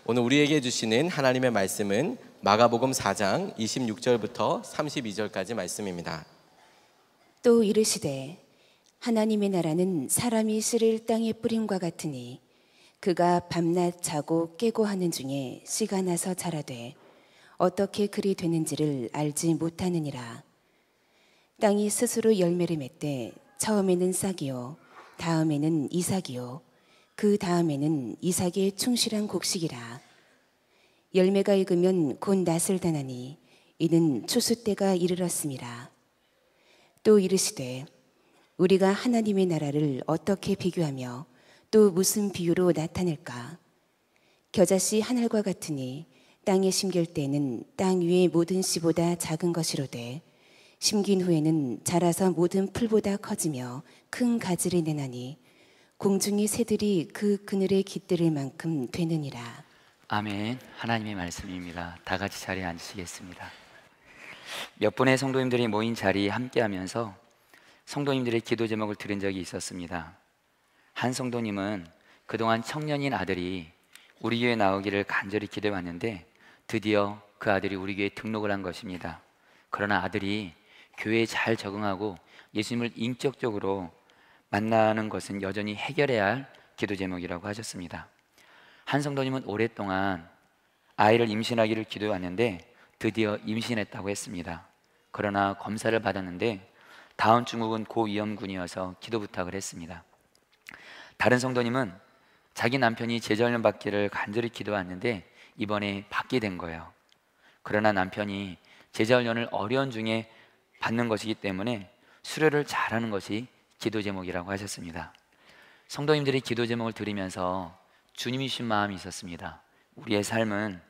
오늘 우리에게 주시는 하나님의 말씀은 마가복음 4장 26절부터 32절까지 말씀입니다. 또 이르시되 하나님의 나라는 사람이 씨를 땅에 뿌림과 같으니 그가 밤낮 자고 깨고 하는 중에 씨가 나서 자라되 어떻게 그리 되는지를 알지 못하느니라. 땅이 스스로 열매를 맺되 처음에는 싹이요 다음에는 이삭이요 그 다음에는 이삭의 충실한 곡식이라. 열매가 익으면 곧 낫을 다나니 이는 추수 때가 이르렀음이라. 또 이르시되 우리가 하나님의 나라를 어떻게 비교하며 또 무슨 비유로 나타낼까? 겨자씨 하늘과 같으니 땅에 심길 때는 땅 위의 모든 씨보다 작은 것이로되 심긴 후에는 자라서 모든 풀보다 커지며 큰 가지를 내나니 공중의 새들이 그 그늘에 깃들을 만큼 되느니라. 아멘. 하나님의 말씀입니다. 다 같이 자리에 앉으시겠습니다. 몇 분의 성도님들이 모인 자리에 함께하면서 성도님들의 기도 제목을 들은 적이 있었습니다. 한 성도님은 그동안 청년인 아들이 우리 교회에 나오기를 간절히 기도해 왔는데 드디어 그 아들이 우리 교회에 등록을 한 것입니다. 그러나 아들이 교회에 잘 적응하고 예수님을 인격적으로 만나는 것은 여전히 해결해야 할 기도 제목이라고 하셨습니다. 한 성도님은 오랫동안 아이를 임신하기를 기도해 왔는데 드디어 임신했다고 했습니다. 그러나 검사를 받았는데 다음 증후군 고위험군이어서 기도 부탁을 했습니다. 다른 성도님은 자기 남편이 제자훈련 받기를 간절히 기도했는데 이번에 받게 된 거예요. 그러나 남편이 제자훈련을 어려운 중에 받는 것이기 때문에 수료를 잘하는 것이 기도 제목이라고 하셨습니다. 성도님들이 기도 제목을 들으면서 주님이 주신 마음이 있었습니다. 우리의 삶은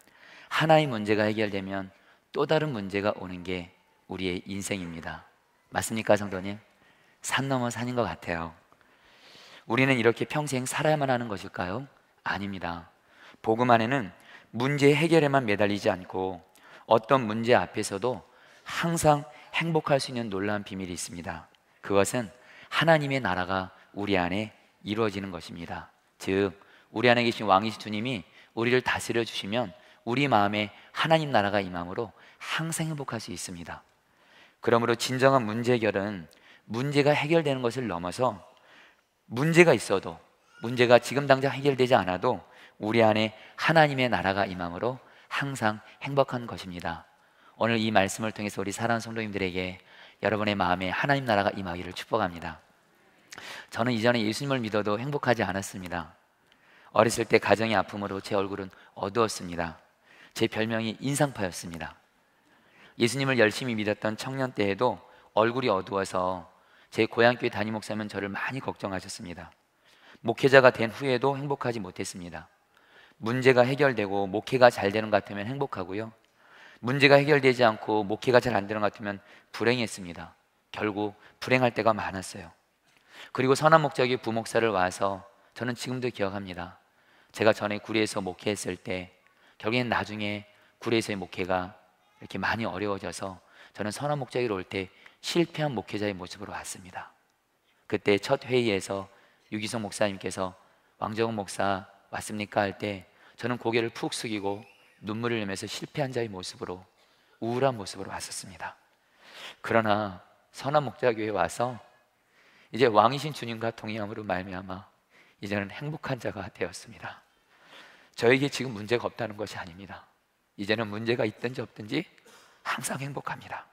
하나의 문제가 해결되면 또 다른 문제가 오는 게 우리의 인생입니다. 맞습니까, 성도님? 산 넘어 산인 것 같아요. 우리는 이렇게 평생 살아야만 하는 것일까요? 아닙니다. 복음 안에는 문제 해결에만 매달리지 않고 어떤 문제 앞에서도 항상 행복할 수 있는 놀라운 비밀이 있습니다. 그것은 하나님의 나라가 우리 안에 이루어지는 것입니다. 즉 우리 안에 계신 왕이신 주님이 우리를 다스려 주시면 우리 마음에 하나님 나라가 임함으로 항상 행복할 수 있습니다. 그러므로 진정한 문제 해결은 문제가 해결되는 것을 넘어서 문제가 있어도 문제가 지금 당장 해결되지 않아도 우리 안에 하나님의 나라가 임함으로 항상 행복한 것입니다. 오늘 이 말씀을 통해서 우리 사랑하는 성도님들에게 여러분의 마음에 하나님 나라가 임하기를 축복합니다. 저는 이전에 예수님을 믿어도 행복하지 않았습니다. 어렸을 때 가정의 아픔으로 제 얼굴은 어두웠습니다. 제 별명이 인상파였습니다. 예수님을 열심히 믿었던 청년 때에도 얼굴이 어두워서 제 고향교회 담임 목사님은 저를 많이 걱정하셨습니다. 목회자가 된 후에도 행복하지 못했습니다. 문제가 해결되고 목회가 잘 되는 것 같으면 행복하고요, 문제가 해결되지 않고 목회가 잘 안 되는 것 같으면 불행했습니다. 결국 불행할 때가 많았어요. 그리고 선한 목자교회 부목사를 와서 저는 지금도 기억합니다. 제가 전에 구리에서 목회했을 때 결국엔 나중에 구리에서의 목회가 이렇게 많이 어려워져서 저는 선한 목자교회로 올 때 실패한 목회자의 모습으로 왔습니다. 그때 첫 회의에서 유기성 목사님께서 왕정훈 목사 왔습니까? 할 때 저는 고개를 푹 숙이고 눈물을 흘리면서 실패한 자의 모습으로, 우울한 모습으로 왔었습니다. 그러나 선한 목자교회에 와서 이제 왕이신 주님과 동행함으로 말미암아 이제는 행복한 자가 되었습니다. 저에게 지금 문제가 없다는 것이 아닙니다. 이제는 문제가 있든지 없든지 항상 행복합니다.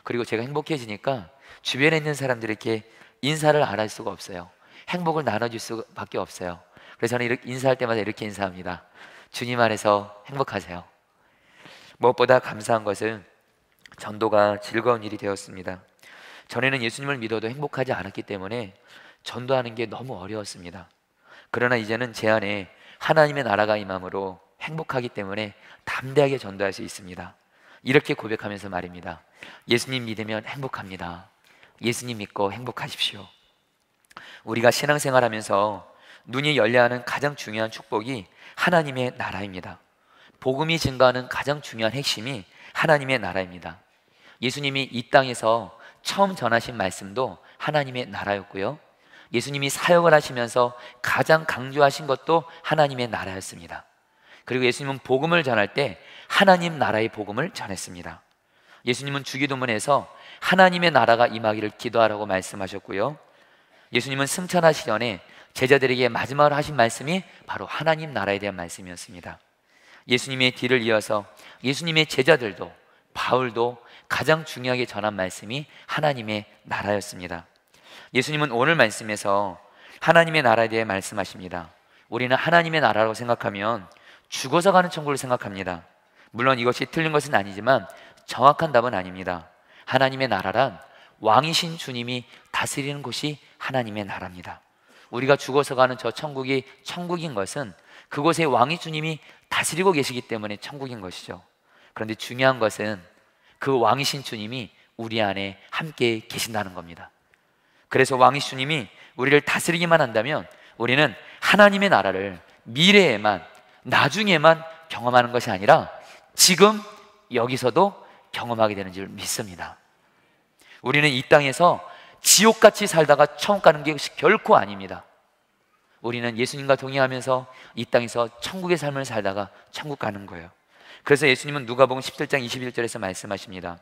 그리고 제가 행복해지니까 주변에 있는 사람들에게 인사를 안 할 수가 없어요. 행복을 나눠줄 수밖에 없어요. 그래서 저는 이렇게 인사할 때마다 이렇게 인사합니다. 주님 안에서 행복하세요. 무엇보다 감사한 것은 전도가 즐거운 일이 되었습니다. 전에는 예수님을 믿어도 행복하지 않았기 때문에 전도하는 게 너무 어려웠습니다. 그러나 이제는 제 안에 하나님의 나라가 임함으로 행복하기 때문에 담대하게 전도할 수 있습니다. 이렇게 고백하면서 말입니다. 예수님 믿으면 행복합니다. 예수님 믿고 행복하십시오. 우리가 신앙생활하면서 눈이 열려야 하는 가장 중요한 축복이 하나님의 나라입니다. 복음이 증거하는 가장 중요한 핵심이 하나님의 나라입니다. 예수님이 이 땅에서 처음 전하신 말씀도 하나님의 나라였고요, 예수님이 사역을 하시면서 가장 강조하신 것도 하나님의 나라였습니다. 그리고 예수님은 복음을 전할 때 하나님 나라의 복음을 전했습니다. 예수님은 주기도문에서 하나님의 나라가 임하기를 기도하라고 말씀하셨고요, 예수님은 승천하시기 전에 제자들에게 마지막으로 하신 말씀이 바로 하나님 나라에 대한 말씀이었습니다. 예수님의 뒤를 이어서 예수님의 제자들도, 바울도 가장 중요하게 전한 말씀이 하나님의 나라였습니다. 예수님은 오늘 말씀에서 하나님의 나라에 대해 말씀하십니다. 우리는 하나님의 나라라고 생각하면 죽어서 가는 천국을 생각합니다. 물론 이것이 틀린 것은 아니지만 정확한 답은 아닙니다. 하나님의 나라란 왕이신 주님이 다스리는 곳이 하나님의 나라입니다. 우리가 죽어서 가는 저 천국이 천국인 것은 그곳에 왕이 주님이 다스리고 계시기 때문에 천국인 것이죠. 그런데 중요한 것은 그 왕이신 주님이 우리 안에 함께 계신다는 겁니다. 그래서 왕이신 주님이 우리를 다스리기만 한다면 우리는 하나님의 나라를 미래에만, 나중에만 경험하는 것이 아니라 지금 여기서도 경험하게 되는 줄 믿습니다. 우리는 이 땅에서 지옥같이 살다가 천국 가는 게 결코 아닙니다. 우리는 예수님과 동행하면서 이 땅에서 천국의 삶을 살다가 천국 가는 거예요. 그래서 예수님은 누가복음 17장 21절에서 말씀하십니다.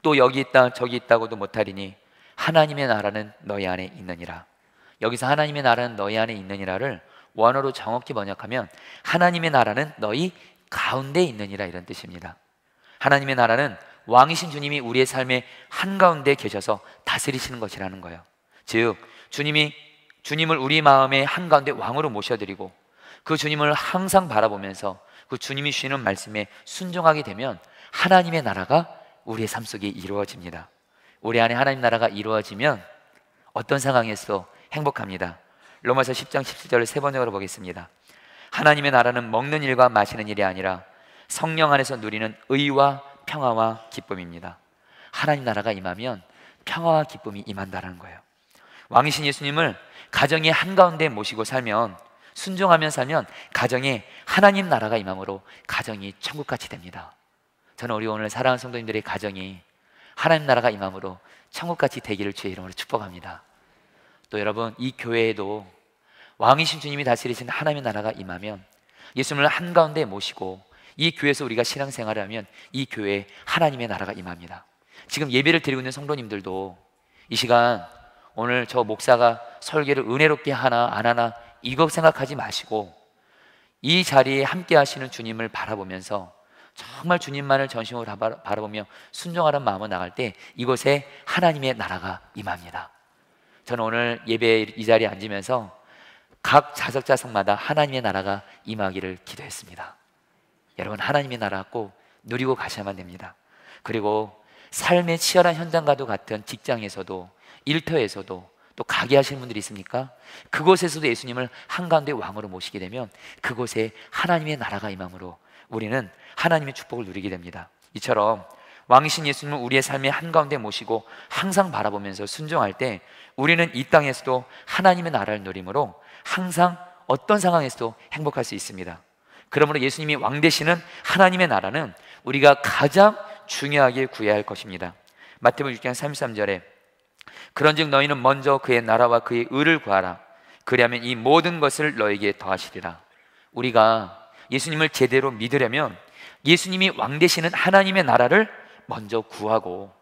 또 여기 있다 저기 있다고도 못하리니 하나님의 나라는 너희 안에 있느니라. 여기서 하나님의 나라는 너희 안에 있느니라를 원어로 정확히 번역하면 하나님의 나라는 너희 가운데 있느니라, 이런 뜻입니다. 하나님의 나라는 왕이신 주님이 우리의 삶의 한가운데 계셔서 다스리시는 것이라는 거예요. 즉 주님을 우리 마음의 한가운데 왕으로 모셔드리고 그 주님을 항상 바라보면서 그 주님이 주시는 말씀에 순종하게 되면 하나님의 나라가 우리의 삶 속에 이루어집니다. 우리 안에 하나님 나라가 이루어지면 어떤 상황에서도 행복합니다. 로마서 10장 17절을 세 번역으로 보겠습니다. 하나님의 나라는 먹는 일과 마시는 일이 아니라 성령 안에서 누리는 의와 평화와 기쁨입니다. 하나님 나라가 임하면 평화와 기쁨이 임한다는 거예요. 왕이신 예수님을 가정의 한가운데 모시고 살면, 순종하며 살면 가정에 하나님 나라가 임함으로 가정이 천국같이 됩니다. 저는 우리 오늘 사랑하는 성도님들의 가정이 하나님 나라가 임함으로 천국같이 되기를 주의 이름으로 축복합니다. 또 여러분, 이 교회에도 왕이신 주님이 다스리신 하나님의 나라가 임하면 예수님을 한가운데 모시고 이 교회에서 우리가 신앙생활을 하면 이 교회에 하나님의 나라가 임합니다. 지금 예배를 드리고 있는 성도님들도 이 시간 오늘 저 목사가 설교를 은혜롭게 하나 안 하나 이거 생각하지 마시고 이 자리에 함께 하시는 주님을 바라보면서 정말 주님만을 전심으로 바라보며 순종하는 마음으로 나갈 때 이곳에 하나님의 나라가 임합니다. 저는 오늘 예배 이 자리에 앉으면서 각 자석자석마다 하나님의 나라가 임하기를 기도했습니다. 여러분, 하나님의 나라 꼭 누리고 가셔야만 됩니다. 그리고 삶의 치열한 현장과도 같은 직장에서도, 일터에서도, 또 가게 하시는 분들이 있습니까? 그곳에서도 예수님을 한가운데 왕으로 모시게 되면 그곳에 하나님의 나라가 임함으로 우리는 하나님의 축복을 누리게 됩니다. 이처럼 왕이신 예수님을 우리의 삶의 한가운데 모시고 항상 바라보면서 순종할 때 우리는 이 땅에서도 하나님의 나라를 누림으로 항상 어떤 상황에서도 행복할 수 있습니다. 그러므로 예수님이 왕 되시는 하나님의 나라는 우리가 가장 중요하게 구해야 할 것입니다. 마태복음 6장 33절에 그런즉 너희는 먼저 그의 나라와 그의 의를 구하라. 그리하면 이 모든 것을 너에게 더하시리라. 우리가 예수님을 제대로 믿으려면 예수님이 왕 되시는 하나님의 나라를 먼저 구하고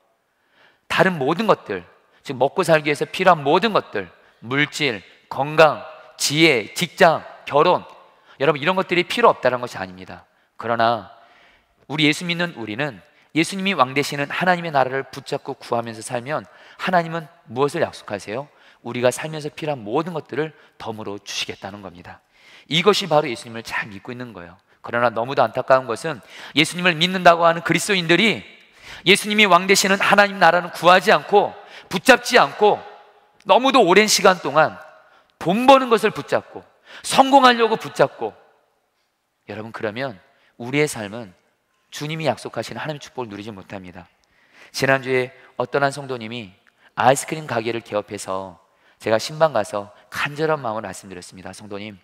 다른 모든 것들, 즉 먹고 살기 위해서 필요한 모든 것들, 물질, 건강, 지혜, 직장, 결혼, 여러분 이런 것들이 필요 없다는 것이 아닙니다. 그러나 우리 예수 믿는 우리는 예수님이 왕 되시는 하나님의 나라를 붙잡고 구하면서 살면 하나님은 무엇을 약속하세요? 우리가 살면서 필요한 모든 것들을 덤으로 주시겠다는 겁니다. 이것이 바로 예수님을 잘 믿고 있는 거예요. 그러나 너무도 안타까운 것은 예수님을 믿는다고 하는 그리스도인들이 예수님이 왕 되시는 하나님 나라는 구하지 않고 붙잡지 않고 너무도 오랜 시간 동안 돈 버는 것을 붙잡고 성공하려고 붙잡고, 여러분 그러면 우리의 삶은 주님이 약속하시는 하나님의 축복을 누리지 못합니다. 지난주에 어떤 한 성도님이 아이스크림 가게를 개업해서 제가 신방 가서 간절한 마음으로 말씀드렸습니다. 성도님은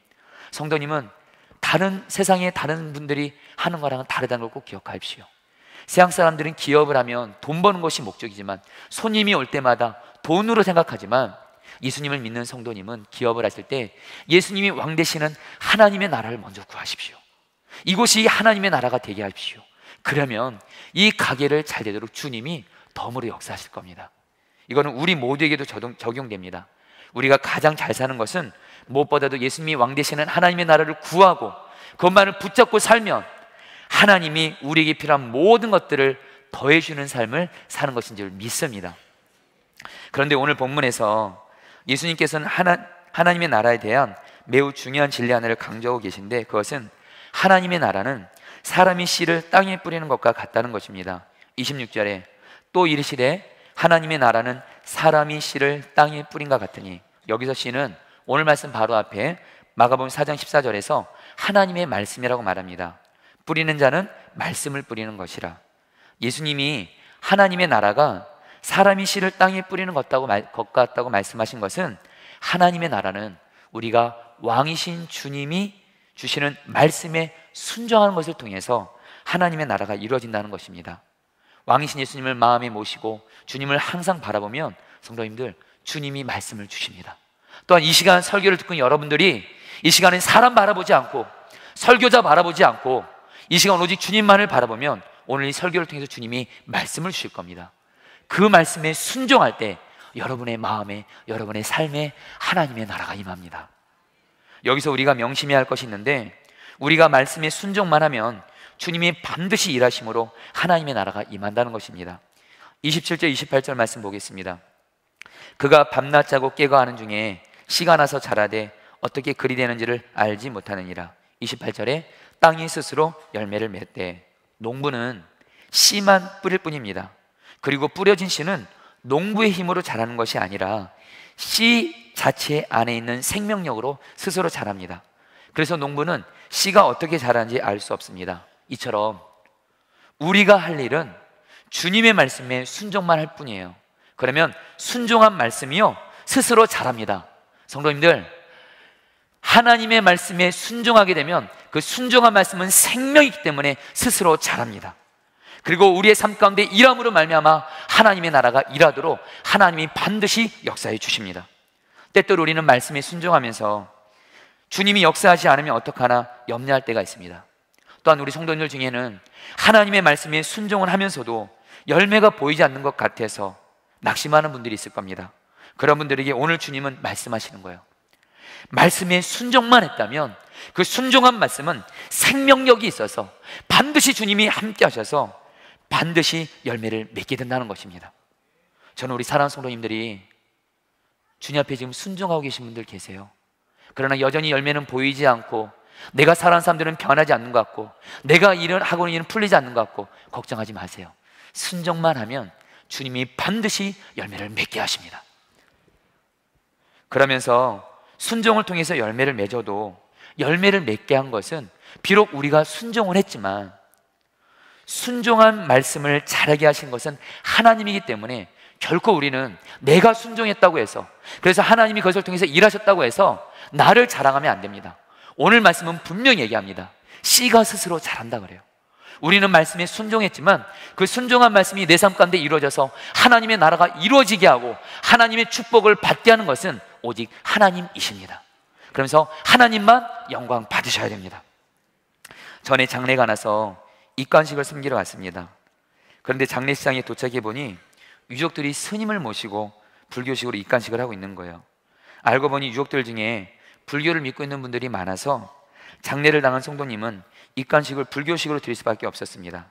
세상에 다른 분들이 하는 거랑은 다르다는 걸 꼭 기억하십시오. 세상 사람들은 기업을 하면 돈 버는 것이 목적이지만 손님이 올 때마다 돈으로 생각하지만 예수님을 믿는 성도님은 기업을 하실 때 예수님이 왕 되시는 하나님의 나라를 먼저 구하십시오. 이곳이 하나님의 나라가 되게 하십시오. 그러면 이 가게를 잘 되도록 주님이 덤으로 역사하실 겁니다. 이거는 우리 모두에게도 적용됩니다. 우리가 가장 잘 사는 것은 무엇보다도 예수님이 왕 되시는 하나님의 나라를 구하고 그것만을 붙잡고 살면 하나님이 우리에게 필요한 모든 것들을 더해주는 삶을 사는 것인 줄 믿습니다. 그런데 오늘 본문에서 예수님께서는 하나님의 나라에 대한 매우 중요한 진리 하나를 강조하고 계신데, 그것은 하나님의 나라는 사람이 씨를 땅에 뿌리는 것과 같다는 것입니다. 26절에 또 이르시되 하나님의 나라는 사람이 씨를 땅에 뿌린 것 같으니, 여기서 씨는 오늘 말씀 바로 앞에 마가복음 4장 14절에서 하나님의 말씀이라고 말합니다. 뿌리는 자는 말씀을 뿌리는 것이라. 예수님이 하나님의 나라가 사람이 씨를 땅에 뿌리는 것 같다고 말씀하신 것은, 하나님의 나라는 우리가 왕이신 주님이 주시는 말씀에 순종하는 것을 통해서 하나님의 나라가 이루어진다는 것입니다. 왕이신 예수님을 마음에 모시고 주님을 항상 바라보면 성도님들, 주님이 말씀을 주십니다. 또한 이 시간 설교를 듣고 여러분들이 이 시간에 사람 바라보지 않고 설교자 바라보지 않고 이 시간 오직 주님만을 바라보면 오늘 이 설교를 통해서 주님이 말씀을 주실 겁니다. 그 말씀에 순종할 때 여러분의 마음에, 여러분의 삶에 하나님의 나라가 임합니다. 여기서 우리가 명심해야 할 것이 있는데, 우리가 말씀에 순종만 하면 주님이 반드시 일하심으로 하나님의 나라가 임한다는 것입니다. 27절 28절 말씀 보겠습니다. 그가 밤낮 자고 깨고 하는 중에 씨가 나서 자라되 어떻게 그리 되는지를 알지 못하느니라. 28절에 땅이 스스로 열매를 맺되, 농부는 씨만 뿌릴 뿐입니다. 그리고 뿌려진 씨는 농부의 힘으로 자라는 것이 아니라 씨 자체 안에 있는 생명력으로 스스로 자랍니다. 그래서 농부는 씨가 어떻게 자라는지 알 수 없습니다. 이처럼 우리가 할 일은 주님의 말씀에 순종만 할 뿐이에요. 그러면 순종한 말씀이요 스스로 자랍니다. 성도님들, 하나님의 말씀에 순종하게 되면 그 순종한 말씀은 생명이기 때문에 스스로 자랍니다. 그리고 우리의 삶 가운데 일함으로 말미암아 하나님의 나라가 일하도록 하나님이 반드시 역사해 주십니다. 때때로 우리는 말씀에 순종하면서 주님이 역사하지 않으면 어떡하나 염려할 때가 있습니다. 또한 우리 성도님들 중에는 하나님의 말씀에 순종을 하면서도 열매가 보이지 않는 것 같아서 낙심하는 분들이 있을 겁니다. 그런 분들에게 오늘 주님은 말씀하시는 거예요. 말씀에 순종만 했다면 그 순종한 말씀은 생명력이 있어서 반드시 주님이 함께 하셔서 반드시 열매를 맺게 된다는 것입니다. 저는 우리 사랑하는 성도님들이 주님 앞에 지금 순종하고 계신 분들 계세요. 그러나 여전히 열매는 보이지 않고 내가 사랑하는 사람들은 변하지 않는 것 같고 내가 하고 있는 일은 풀리지 않는 것 같고 걱정하지 마세요. 순종만 하면 주님이 반드시 열매를 맺게 하십니다. 그러면서 순종을 통해서 열매를 맺어도 열매를 맺게 한 것은 비록 우리가 순종을 했지만 순종한 말씀을 자라게 하신 것은 하나님이기 때문에 결코 우리는 내가 순종했다고 해서, 그래서 하나님이 그것을 통해서 일하셨다고 해서 나를 자랑하면 안 됩니다. 오늘 말씀은 분명히 얘기합니다. 씨가 스스로 자란다 그래요. 우리는 말씀에 순종했지만 그 순종한 말씀이 내 삶 가운데 이루어져서 하나님의 나라가 이루어지게 하고 하나님의 축복을 받게 하는 것은 오직 하나님이십니다. 그러면서 하나님만 영광 받으셔야 됩니다. 전에 장례가 나서 입관식을 섬기러 갔습니다. 그런데 장례식장에 도착해 보니 유족들이 스님을 모시고 불교식으로 입관식을 하고 있는 거예요. 알고 보니 유족들 중에 불교를 믿고 있는 분들이 많아서 장례를 당한 성도님은 입관식을 불교식으로 드릴 수밖에 없었습니다.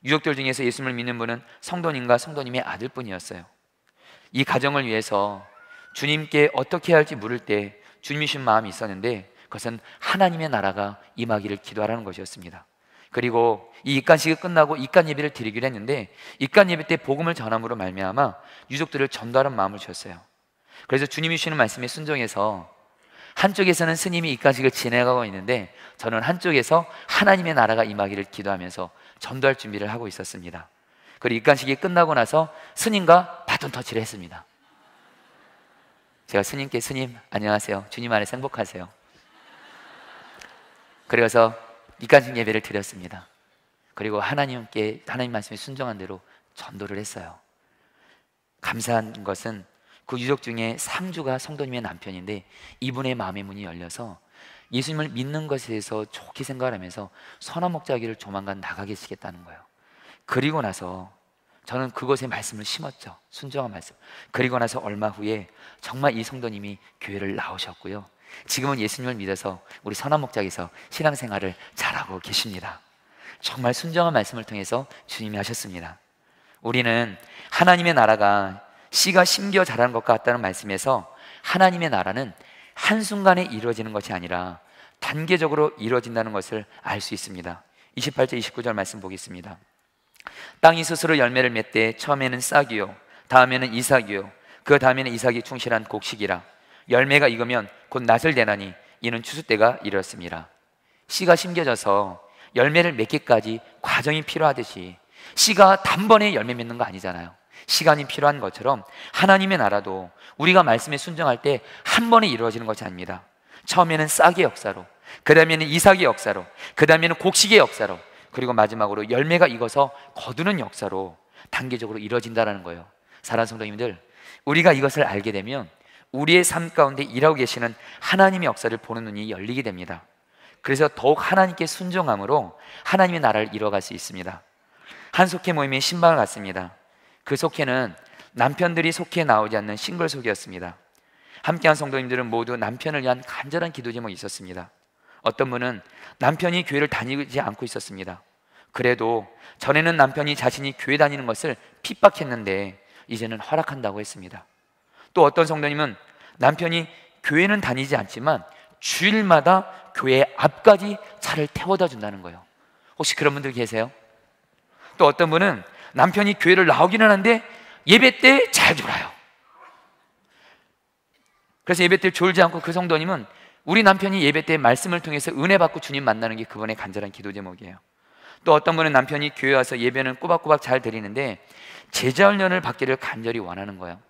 유족들 중에서 예수님을 믿는 분은 성도님과 성도님의 아들뿐이었어요. 이 가정을 위해서 주님께 어떻게 해야 할지 물을 때 주님이 주신 마음이 있었는데 그것은 하나님의 나라가 임하기를 기도하라는 것이었습니다. 그리고 이 입관식이 끝나고 입관 예배를 드리기로 했는데 입관 예배 때 복음을 전함으로 말미암아 유족들을 전도하는 마음을 주셨어요. 그래서 주님이 주시는 말씀에 순종해서 한쪽에서는 스님이 입관식을 진행하고 있는데 저는 한쪽에서 하나님의 나라가 임하기를 기도하면서 전도할 준비를 하고 있었습니다. 그리고 입관식이 끝나고 나서 스님과 바톤 터치를 했습니다. 제가 스님께 스님 안녕하세요, 주님 안에서 행복하세요. 그래서 입관식 예배를 드렸습니다. 그리고 하나님께 하나님 말씀에 순종한 대로 전도를 했어요. 감사한 것은 그 유족 중에 3주가 성도님의 남편인데 이분의 마음의 문이 열려서 예수님을 믿는 것에 대해서 좋게 생각을 하면서 선한 목자기를 조만간 나가 계시겠다는 거예요. 그리고 나서 저는 그곳에 말씀을 심었죠. 순종한 말씀. 그리고 나서 얼마 후에 정말 이 성도님이 교회를 나오셨고요, 지금은 예수님을 믿어서 우리 선한 목자에서 신앙생활을 잘하고 계십니다. 정말 순종한 말씀을 통해서 주님이 하셨습니다. 우리는 하나님의 나라가 씨가 심겨 자라는 것 같다는 말씀에서 하나님의 나라는 한순간에 이루어지는 것이 아니라 단계적으로 이루어진다는 것을 알 수 있습니다. 28절 29절 말씀 보겠습니다. 땅이 스스로 열매를 맺되 처음에는 싹이요 다음에는 이삭이요 그 다음에는 이삭이 충실한 곡식이라. 열매가 익으면 곧 낫을 내나니 이는 추수 때가 이르렀습니다. 씨가 심겨져서 열매를 맺기까지 과정이 필요하듯이 씨가 단번에 열매 맺는 거 아니잖아요. 시간이 필요한 것처럼 하나님의 나라도 우리가 말씀에 순종할 때 한 번에 이루어지는 것이 아닙니다. 처음에는 싹의 역사로, 그 다음에는 이삭의 역사로, 그 다음에는 곡식의 역사로, 그리고 마지막으로 열매가 익어서 거두는 역사로 단계적으로 이루어진다는 거예요. 사랑하는 성도님들, 우리가 이것을 알게 되면 우리의 삶 가운데 일하고 계시는 하나님의 역사를 보는 눈이 열리게 됩니다. 그래서 더욱 하나님께 순종함으로 하나님의 나라를 이뤄갈 수 있습니다. 한 속회 모임에 신방을 갔습니다. 그 속회는 남편들이 속회에 나오지 않는 싱글 속회였습니다. 함께한 성도님들은 모두 남편을 위한 간절한 기도 제목이 있었습니다. 어떤 분은 남편이 교회를 다니지 않고 있었습니다. 그래도 전에는 남편이 자신이 교회 다니는 것을 핍박했는데 이제는 허락한다고 했습니다. 또 어떤 성도님은 남편이 교회는 다니지 않지만 주일마다 교회 앞까지 차를 태워다 준다는 거예요. 혹시 그런 분들 계세요? 또 어떤 분은 남편이 교회를 나오기는 하는데 예배 때 잘 졸아요. 그래서 예배 때 졸지 않고 그 성도님은 우리 남편이 예배 때 말씀을 통해서 은혜 받고 주님 만나는 게 그분의 간절한 기도 제목이에요. 또 어떤 분은 남편이 교회 와서 예배는 꼬박꼬박 잘 드리는데 제자 훈련을 받기를 간절히 원하는 거예요.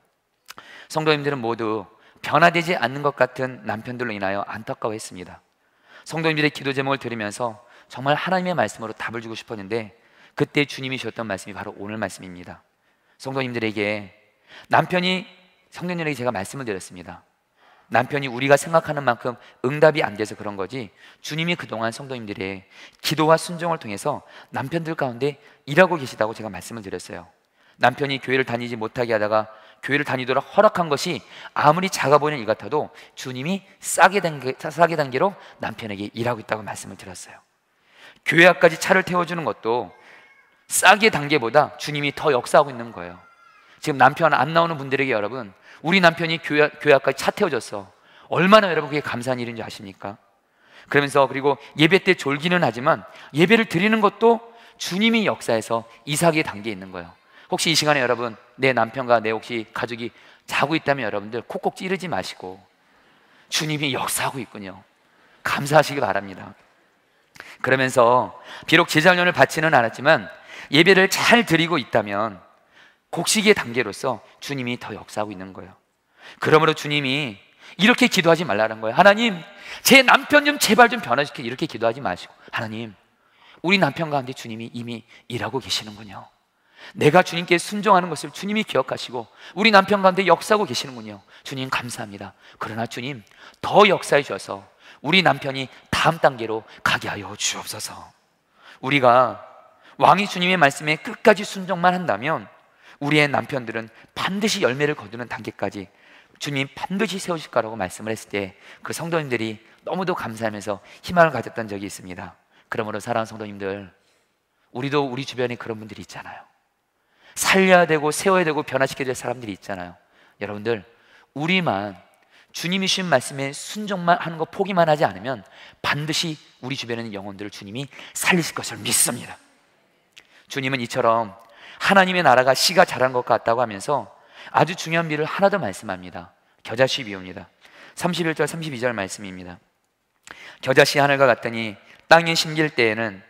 성도님들은 모두 변화되지 않는 것 같은 남편들로 인하여 안타까워했습니다. 성도님들의 기도 제목을 들으면서 정말 하나님의 말씀으로 답을 주고 싶었는데 그때 주님이 주셨던 말씀이 바로 오늘 말씀입니다. 성도님들에게 성도님들에게 제가 말씀을 드렸습니다. 남편이 우리가 생각하는 만큼 응답이 안 돼서 그런 거지 주님이 그동안 성도님들의 기도와 순종을 통해서 남편들 가운데 일하고 계시다고 제가 말씀을 드렸어요. 남편이 교회를 다니지 못하게 하다가 교회를 다니도록 허락한 것이 아무리 작아 보이는 일 같아도 주님이 싸게 단계로 남편에게 일하고 있다고 말씀을 드렸어요. 교회 앞까지 차를 태워주는 것도 싸게 단계보다 주님이 더 역사하고 있는 거예요. 지금 남편 안 나오는 분들에게 여러분, 우리 남편이 교회 앞까지 차 태워줬어. 얼마나 여러분 그게 감사한 일인지 아십니까? 그러면서 그리고 예배 때 졸기는 하지만 예배를 드리는 것도 주님이 역사해서 이삭의 단계에 있는 거예요. 혹시 이 시간에 여러분 내 남편과 내 혹시 가족이 자고 있다면 여러분들 콕콕 찌르지 마시고 주님이 역사하고 있군요. 감사하시기 바랍니다. 그러면서 비록 제자훈련을 받지는 않았지만 예배를 잘 드리고 있다면 곡식의 단계로서 주님이 더 역사하고 있는 거예요. 그러므로 주님이 이렇게 기도하지 말라는 거예요. 하나님, 제 남편 좀 제발 좀 변화시켜. 이렇게 기도하지 마시고 하나님, 우리 남편 가운데 주님이 이미 일하고 계시는군요. 내가 주님께 순종하는 것을 주님이 기억하시고 우리 남편 가운데 역사하고 계시는군요. 주님 감사합니다. 그러나 주님 더 역사해 주셔서 우리 남편이 다음 단계로 가게 하여 주옵소서. 우리가 왕이 주님의 말씀에 끝까지 순종만 한다면 우리의 남편들은 반드시 열매를 거두는 단계까지 주님 반드시 세우실 거라고 말씀을 했을 때 그 성도님들이 너무도 감사하면서 희망을 가졌던 적이 있습니다. 그러므로 사랑하는 성도님들, 우리도 우리 주변에 그런 분들이 있잖아요. 살려야 되고 세워야 되고 변화시켜야 될 사람들이 있잖아요. 여러분들, 우리만 주님이 주신 말씀에 순종만 하는 거 포기만 하지 않으면 반드시 우리 주변에 있는 영혼들을 주님이 살리실 것을 믿습니다. 주님은 이처럼 하나님의 나라가 씨가 자란 것 같다고 하면서 아주 중요한 비를 하나 더 말씀합니다. 겨자씨 비유입니다. 31절 32절 말씀입니다. 겨자씨 하늘과 같더니 땅에 심길 때에는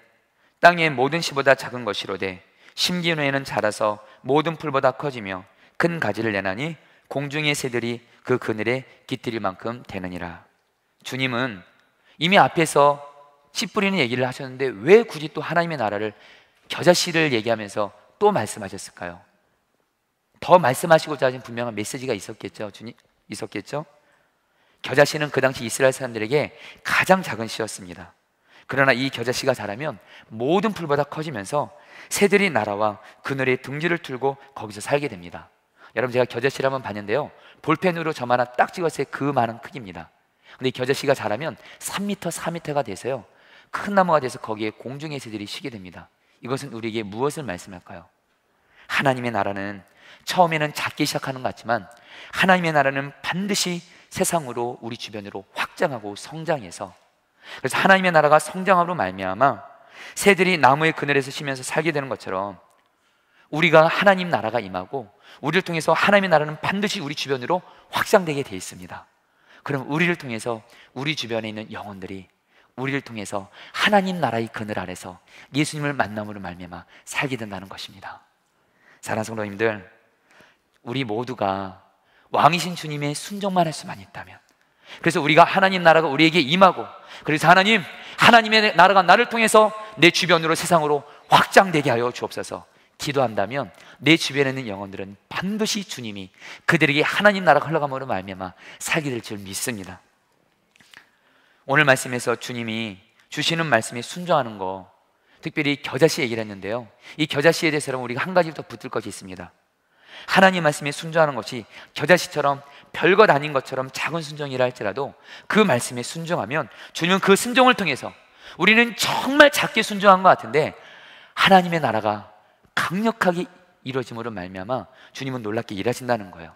땅의 모든 씨보다 작은 것이로되 심긴 후에는 자라서 모든 풀보다 커지며 큰 가지를 내나니 공중의 새들이 그 그늘에 깃들일 만큼 되느니라. 주님은 이미 앞에서 씨 뿌리는 얘기를 하셨는데 왜 굳이 또 하나님의 나라를 겨자씨를 얘기하면서 또 말씀하셨을까요? 더 말씀하시고자 하신 분명한 메시지가 있었겠죠. 주님 있었겠죠. 겨자씨는 그 당시 이스라엘 사람들에게 가장 작은 씨였습니다. 그러나 이 겨자씨가 자라면 모든 풀보다 커지면서 새들이 날아와 그늘에 둥지를 틀고 거기서 살게 됩니다. 여러분, 제가 겨자씨를 한번 봤는데요, 볼펜으로 점 하나 딱 찍었을 때 그 많은 크기입니다. 근데 이 겨자씨가 자라면 3m, 4m가 돼서요, 큰 나무가 돼서 거기에 공중의 새들이 쉬게 됩니다. 이것은 우리에게 무엇을 말씀할까요? 하나님의 나라는 처음에는 작게 시작하는 것 같지만 하나님의 나라는 반드시 세상으로, 우리 주변으로 확장하고 성장해서, 그래서 하나님의 나라가 성장함으로 말미암아 새들이 나무의 그늘에서 쉬면서 살게 되는 것처럼 우리가 하나님 나라가 임하고 우리를 통해서 하나님의 나라는 반드시 우리 주변으로 확장되게 되어 있습니다. 그럼 우리를 통해서 우리 주변에 있는 영혼들이 우리를 통해서 하나님 나라의 그늘 아래서 예수님을 만남으로 말미암아 살게 된다는 것입니다. 사랑하는 성도님들, 우리 모두가 왕이신 주님의 순종만 할 수만 있다면, 그래서 우리가 하나님 나라가 우리에게 임하고, 그래서 하나님의 나라가 나를 통해서 내 주변으로, 세상으로 확장되게 하여 주옵소서 기도한다면 내 주변에 있는 영혼들은 반드시 주님이 그들에게 하나님 나라가 흘러감으로 말미암아 살게 될 줄 믿습니다. 오늘 말씀에서 주님이 주시는 말씀에 순종하는 거, 특별히 겨자씨 얘기를 했는데요, 이 겨자씨에 대해서는 우리가 한 가지 더 붙을 것이 있습니다. 하나님 말씀에 순종하는 것이 겨자씨처럼 별것 아닌 것처럼 작은 순종이라 할지라도 그 말씀에 순종하면 주님은 그 순종을 통해서, 우리는 정말 작게 순종한 것 같은데 하나님의 나라가 강력하게 이루어짐으로 말미암아 주님은 놀랍게 일하신다는 거예요.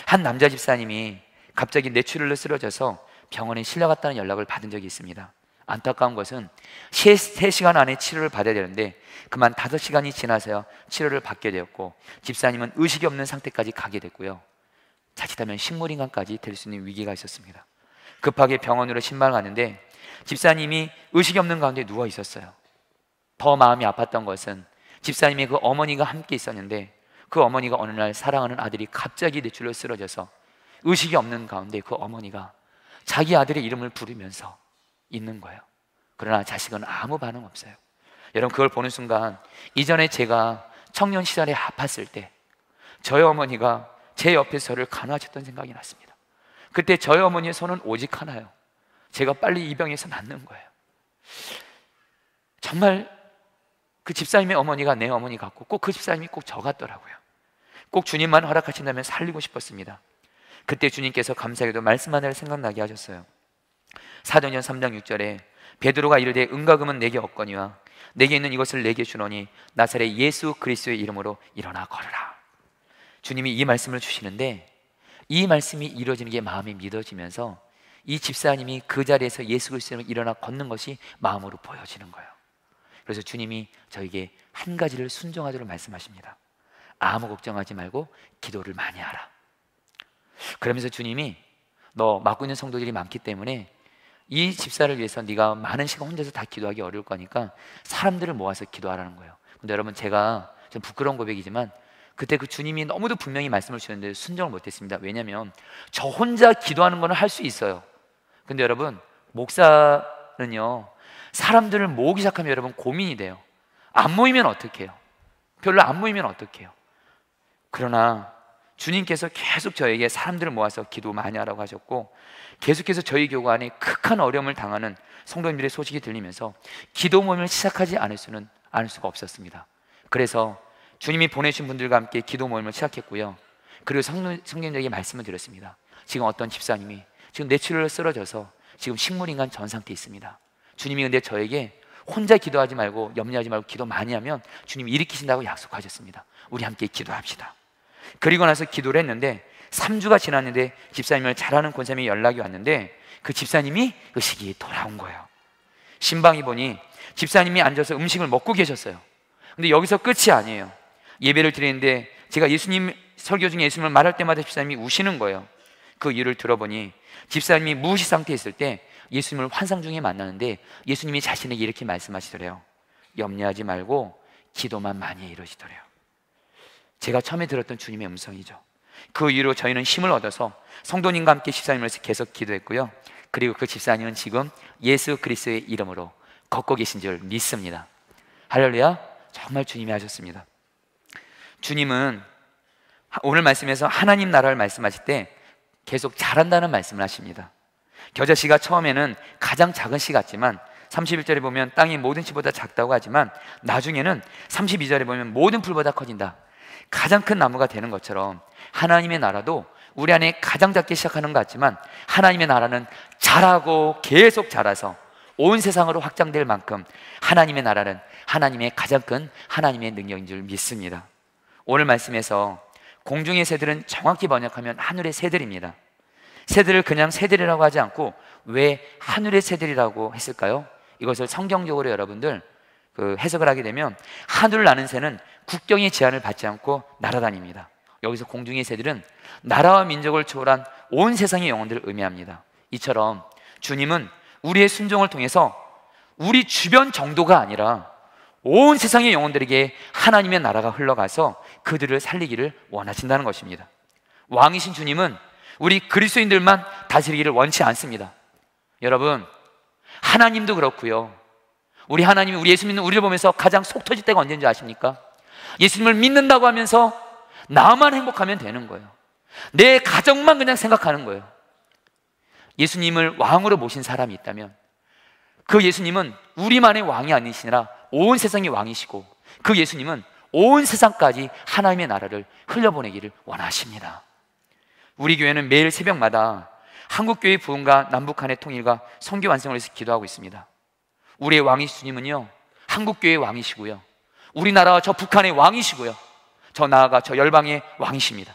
한 남자 집사님이 갑자기 뇌출혈로 쓰러져서 병원에 실려갔다는 연락을 받은 적이 있습니다. 안타까운 것은 3시간 안에 치료를 받아야 되는데 그만 5시간이 지나서야 치료를 받게 되었고, 집사님은 의식이 없는 상태까지 가게 됐고요, 자칫하면 식물인간까지 될 수 있는 위기가 있었습니다. 급하게 병원으로 신방을 갔는데 집사님이 의식이 없는 가운데 누워 있었어요. 더 마음이 아팠던 것은 집사님의 그 어머니가 함께 있었는데 그 어머니가 어느 날 사랑하는 아들이 갑자기 뇌출로 쓰러져서 의식이 없는 가운데 그 어머니가 자기 아들의 이름을 부르면서 있는 거예요. 그러나 자식은 아무 반응 없어요. 여러분, 그걸 보는 순간 이전에 제가 청년 시절에 아팠을 때 저희 어머니가 제 옆에서 저를 간호하셨던 생각이 났습니다. 그때 저희 어머니의 손은 오직 하나요. 제가 빨리 이 병에서 낫는 거예요. 정말 그 집사님의 어머니가 내 어머니 같고 꼭 그 집사님이 꼭 저 같더라고요. 꼭 주님만 허락하신다면 살리고 싶었습니다. 그때 주님께서 감사하게도 말씀 하나를 생각나게 하셨어요. 사도행전 3장 6절에 베드로가 이르되 은과 금은 내게 없거니와 내게 있는 이것을 내게 주노니 나사렛 예수 그리스도의 이름으로 일어나 걸으라. 주님이 이 말씀을 주시는데 이 말씀이 이루어지는 게 마음이 믿어지면서 이 집사님이 그 자리에서 예수 그리스도로 일어나 걷는 것이 마음으로 보여지는 거예요. 그래서 주님이 저에게 한 가지를 순종하도록 말씀하십니다. 아무 걱정하지 말고 기도를 많이 하라. 그러면서 주님이 너 맡고 있는 성도들이 많기 때문에 이 집사를 위해서 네가 많은 시간 혼자서 다 기도하기 어려울 거니까 사람들을 모아서 기도하라는 거예요. 근데 여러분, 제가 좀 부끄러운 고백이지만 그때 그 주님이 너무도 분명히 말씀을 주셨는데 순종을 못했습니다. 왜냐하면 저 혼자 기도하는 거는 할 수 있어요. 근데 여러분, 목사는요, 사람들을 모으기 시작하면 여러분 고민이 돼요. 안 모이면 어떡해요? 별로 안 모이면 어떡해요? 그러나 주님께서 계속 저에게 사람들을 모아서 기도 많이 하라고 하셨고, 계속해서 저희 교회 안에 극한 어려움을 당하는 성도님들의 소식이 들리면서 기도 모임을 시작하지 않을 수가 없었습니다. 그래서 주님이 보내신 분들과 함께 기도 모임을 시작했고요, 그리고 성도님들에게 말씀을 드렸습니다. 지금 어떤 집사님이 지금 뇌출혈로 쓰러져서 지금 식물인간 전 상태에 있습니다. 주님이 근데 저에게 혼자 기도하지 말고 염려하지 말고 기도 많이 하면 주님이 일으키신다고 약속하셨습니다. 우리 함께 기도합시다. 그리고 나서 기도를 했는데 3주가 지났는데 집사님을 잘하는 권사님이 연락이 왔는데 그 집사님이 그 시기에 돌아온 거예요. 신방이 보니 집사님이 앉아서 음식을 먹고 계셨어요. 근데 여기서 끝이 아니에요. 예배를 드리는데 제가 예수님 설교 중에 예수님을 말할 때마다 집사님이 우시는 거예요. 그 이유를 들어보니 집사님이 무의식 상태에 있을 때 예수님을 환상 중에 만나는데 예수님이 자신에게 이렇게 말씀하시더래요. 염려하지 말고 기도만 많이 해 이러시더래요. 제가 처음에 들었던 주님의 음성이죠. 그 이후로 저희는 힘을 얻어서 성도님과 함께 집사님을 계속 기도했고요, 그리고 그 집사님은 지금 예수 그리스도의 이름으로 걷고 계신 줄 믿습니다. 할렐루야. 정말 주님이 하셨습니다. 주님은 오늘 말씀에서 하나님 나라를 말씀하실 때 계속 자란다는 말씀을 하십니다. 겨자씨가 처음에는 가장 작은 씨 같지만 31절에 보면 땅이 모든 씨보다 작다고 하지만 나중에는 32절에 보면 모든 풀보다 커진다. 가장 큰 나무가 되는 것처럼 하나님의 나라도 우리 안에 가장 작게 시작하는 것 같지만 하나님의 나라는 자라고 계속 자라서 온 세상으로 확장될 만큼 하나님의 나라는 하나님의 가장 큰 하나님의 능력인 줄 믿습니다. 오늘 말씀에서 공중의 새들은 정확히 번역하면 하늘의 새들입니다. 새들을 그냥 새들이라고 하지 않고 왜 하늘의 새들이라고 했을까요? 이것을 성경적으로 여러분들 해석을 하게 되면 하늘을 나는 새는 국경의 제한을 받지 않고 날아다닙니다. 여기서 공중의 새들은 나라와 민족을 초월한 온 세상의 영혼들을 의미합니다. 이처럼 주님은 우리의 순종을 통해서 우리 주변 정도가 아니라 온 세상의 영혼들에게 하나님의 나라가 흘러가서 그들을 살리기를 원하신다는 것입니다. 왕이신 주님은 우리 그리스도인들만 다스리기를 원치 않습니다. 여러분, 하나님도 그렇고요, 우리 하나님이 우리 예수 믿는 우리를 보면서 가장 속 터질 때가 언제인지 아십니까? 예수님을 믿는다고 하면서 나만 행복하면 되는 거예요. 내 가정만 그냥 생각하는 거예요. 예수님을 왕으로 모신 사람이 있다면 그 예수님은 우리만의 왕이 아니시라 온 세상의 왕이시고 그 예수님은 온 세상까지 하나님의 나라를 흘려보내기를 원하십니다. 우리 교회는 매일 새벽마다 한국교회 부흥과 남북한의 통일과 선교 완성을 위해서 기도하고 있습니다. 우리의 왕이신 주님은요, 한국교회의 왕이시고요, 우리나라와 저 북한의 왕이시고요, 저 나아가 저 열방의 왕이십니다.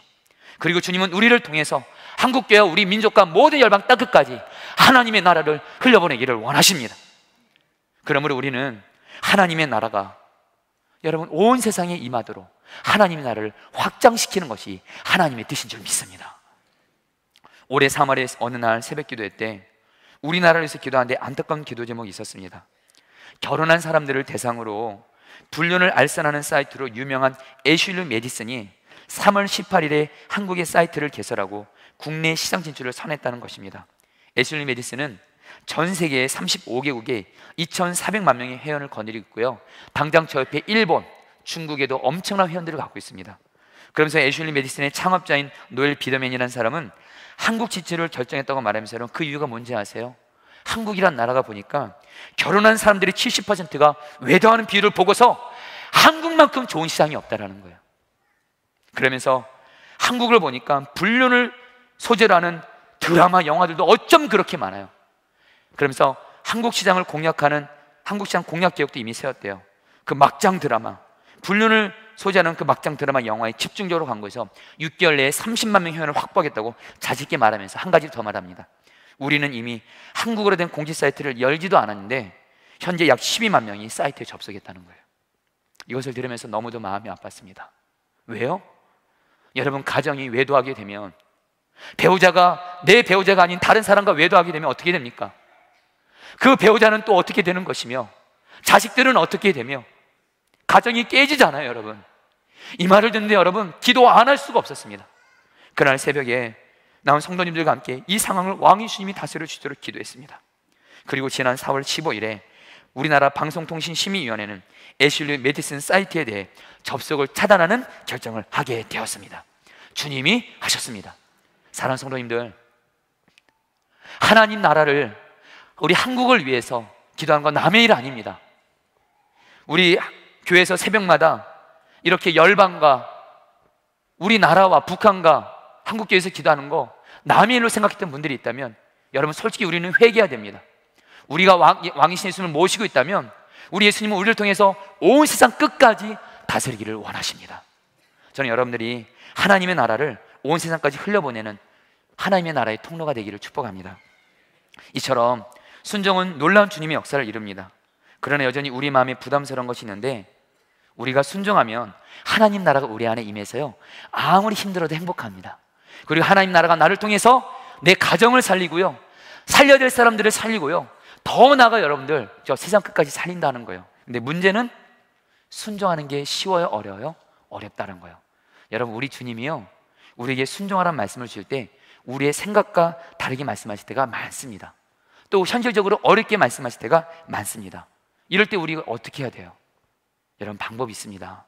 그리고 주님은 우리를 통해서 한국교회와 우리 민족과 모든 열방 땅끝까지 하나님의 나라를 흘려보내기를 원하십니다. 그러므로 우리는 하나님의 나라가 여러분 온 세상에 임하도록 하나님의 나라를 확장시키는 것이 하나님의 뜻인 줄 믿습니다. 올해 3월에 어느 날 새벽 기도회 때 우리나라를 위해서 기도하는데 안타까운 기도 제목이 있었습니다. 결혼한 사람들을 대상으로 불륜을 알선하는 사이트로 유명한 애슐리 메디슨이 3월 18일에 한국의 사이트를 개설하고 국내 시장 진출을 선했다는 것입니다. 애슐리 메디슨은 전 세계 35개국에 2,400만 명의 회원을 거느리고 있고요, 당장 저 옆에 일본, 중국에도 엄청난 회원들을 갖고 있습니다. 그러면서 애슐리 메디슨의 창업자인 노엘 비더맨이라는 사람은 한국 진출을 결정했다고 말하면서 여러분, 그 이유가 뭔지 아세요? 한국이란 나라가 보니까 결혼한 사람들이 70%가 외도하는 비율을 보고서 한국만큼 좋은 시장이 없다라는 거예요. 그러면서 한국을 보니까 불륜을 소재로 하는 드라마, 영화들도 어쩜 그렇게 많아요. 그러면서 한국 시장을 공략하는 한국 시장 공략 계획도 이미 세웠대요. 그 막장 드라마, 불륜을 소재하는 그 막장 드라마 영화에 집중적으로 광고해서 6개월 내에 30만 명 회원을 확보하겠다고 자신있게 말하면서 한 가지 더 말합니다. 우리는 이미 한국어로 된 공지 사이트를 열지도 않았는데 현재 약 12만 명이 사이트에 접속했다는 거예요. 이것을 들으면서 너무도 마음이 아팠습니다. 왜요? 여러분, 가정이 외도하게 되면 배우자가 내 배우자가 아닌 다른 사람과 외도하게 되면 어떻게 됩니까? 그 배우자는 또 어떻게 되는 것이며 자식들은 어떻게 되며 가정이 깨지잖아요. 여러분, 이 말을 듣는데 여러분, 기도 안 할 수가 없었습니다. 그날 새벽에 나온 성도님들과 함께 이 상황을 왕이 주님이 다스려 주시도록 기도했습니다. 그리고 지난 4월 15일에 우리나라 방송통신심의위원회는 애슐리 메디슨 사이트에 대해 접속을 차단하는 결정을 하게 되었습니다. 주님이 하셨습니다. 사랑하는 성도님들, 하나님 나라를, 우리 한국을 위해서 기도하는 건 남의 일 아닙니다. 우리 교회에서 새벽마다 이렇게 열방과 우리나라와 북한과 한국교회에서 기도하는 거 남의 일로 생각했던 분들이 있다면 여러분, 솔직히 우리는 회개해야 됩니다. 우리가 왕이신 예수님을 모시고 있다면 우리 예수님은 우리를 통해서 온 세상 끝까지 다스리기를 원하십니다. 저는 여러분들이 하나님의 나라를 온 세상까지 흘려보내는 하나님의 나라의 통로가 되기를 축복합니다. 이처럼 순종은 놀라운 주님의 역사를 이룹니다. 그러나 여전히 우리 마음에 부담스러운 것이 있는데, 우리가 순종하면 하나님 나라가 우리 안에 임해서요, 아무리 힘들어도 행복합니다. 그리고 하나님 나라가 나를 통해서 내 가정을 살리고요, 살려야 될 사람들을 살리고요, 더 나아가 여러분들 저 세상 끝까지 살린다는 거예요. 근데 문제는 순종하는 게 쉬워요, 어려워요? 어렵다는 거예요. 여러분, 우리 주님이요, 우리에게 순종하라는 말씀을 주실 때 우리의 생각과 다르게 말씀하실 때가 많습니다. 또 현실적으로 어렵게 말씀하실 때가 많습니다. 이럴 때 우리가 어떻게 해야 돼요? 여러분, 방법이 있습니다.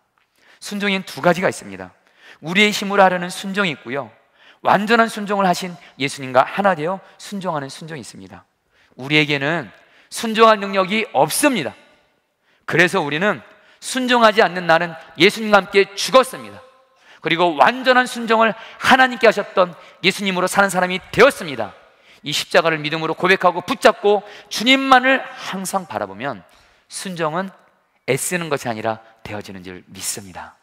순종에는 두 가지가 있습니다. 우리의 힘으로 하려는 순종이 있고요, 완전한 순종을 하신 예수님과 하나 되어 순종하는 순종이 있습니다. 우리에게는 순종할 능력이 없습니다. 그래서 우리는 순종하지 않는 나는 예수님과 함께 죽었습니다. 그리고 완전한 순종을 하나님께 하셨던 예수님으로 사는 사람이 되었습니다. 이 십자가를 믿음으로 고백하고 붙잡고 주님만을 항상 바라보면 순종은 애쓰는 것이 아니라 되어지는 줄 믿습니다.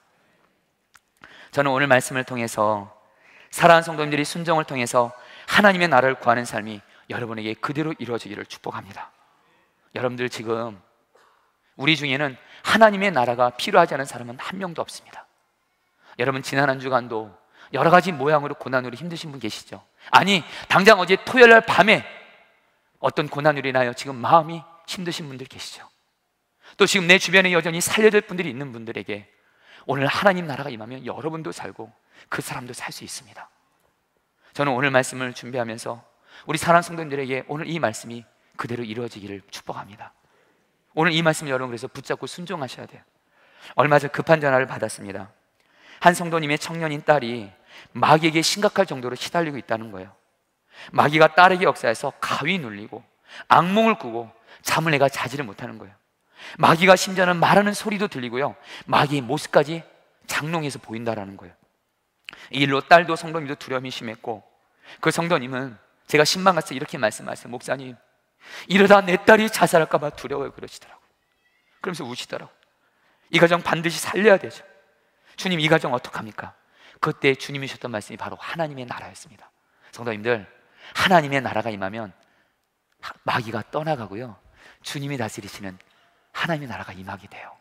저는 오늘 말씀을 통해서 사랑하는 성도님들이 순종을 통해서 하나님의 나라를 구하는 삶이 여러분에게 그대로 이루어지기를 축복합니다. 여러분들 지금 우리 중에는 하나님의 나라가 필요하지 않은 사람은 한 명도 없습니다. 여러분 지난 한 주간도 여러 가지 모양으로 고난으로 힘드신 분 계시죠? 아니 당장 어제 토요일 날 밤에 어떤 고난으로 인하여 지금 마음이 힘드신 분들 계시죠? 또 지금 내 주변에 여전히 살려야 될 분들이 있는 분들에게 오늘 하나님 나라가 임하면 여러분도 살고 그 사람도 살 수 있습니다. 저는 오늘 말씀을 준비하면서 우리 사랑하는 성도님들에게 오늘 이 말씀이 그대로 이루어지기를 축복합니다. 오늘 이 말씀 여러분 그래서 붙잡고 순종하셔야 돼요. 얼마 전 급한 전화를 받았습니다. 한 성도님의 청년인 딸이 마귀에게 심각할 정도로 시달리고 있다는 거예요. 마귀가 딸에게 역사해서 가위 눌리고 악몽을 꾸고 잠을 애가 자지를 못하는 거예요. 마귀가 심지어는 말하는 소리도 들리고요, 마귀의 모습까지 장롱에서 보인다라는 거예요. 이 일로 딸도 성도님도 두려움이 심했고, 그 성도님은 제가 신방 가서 이렇게 말씀하셨어요. 목사님, 이러다 내 딸이 자살할까 봐 두려워요, 그러시더라고요. 그러면서 우시더라고요. 이 가정 반드시 살려야 되죠. 주님, 이 가정 어떡합니까? 그때 주님이 주셨던 말씀이 바로 하나님의 나라였습니다. 성도님들, 하나님의 나라가 임하면 마귀가 떠나가고요, 주님이 다스리시는 하나님의 나라가 임하게 돼요.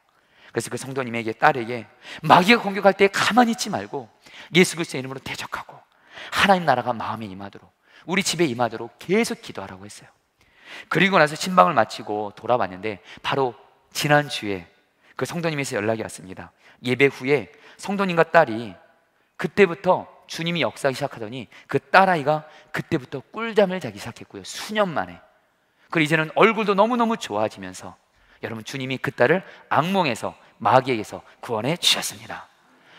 그래서 그 성도님에게, 딸에게 마귀가 공격할 때 가만히 있지 말고 예수 그리스도의 이름으로 대적하고 하나님 나라가 마음에 임하도록, 우리 집에 임하도록 계속 기도하라고 했어요. 그리고 나서 신방을 마치고 돌아왔는데 바로 지난주에 그 성도님에서 연락이 왔습니다. 예배 후에 성도님과 딸이 그때부터 주님이 역사하기 시작하더니 그 딸아이가 그때부터 꿀잠을 자기 시작했고요, 수년 만에. 그리고 이제는 얼굴도 너무너무 좋아지면서 여러분, 주님이 그 딸을 악몽에서, 마귀에게서 구원해 주셨습니다.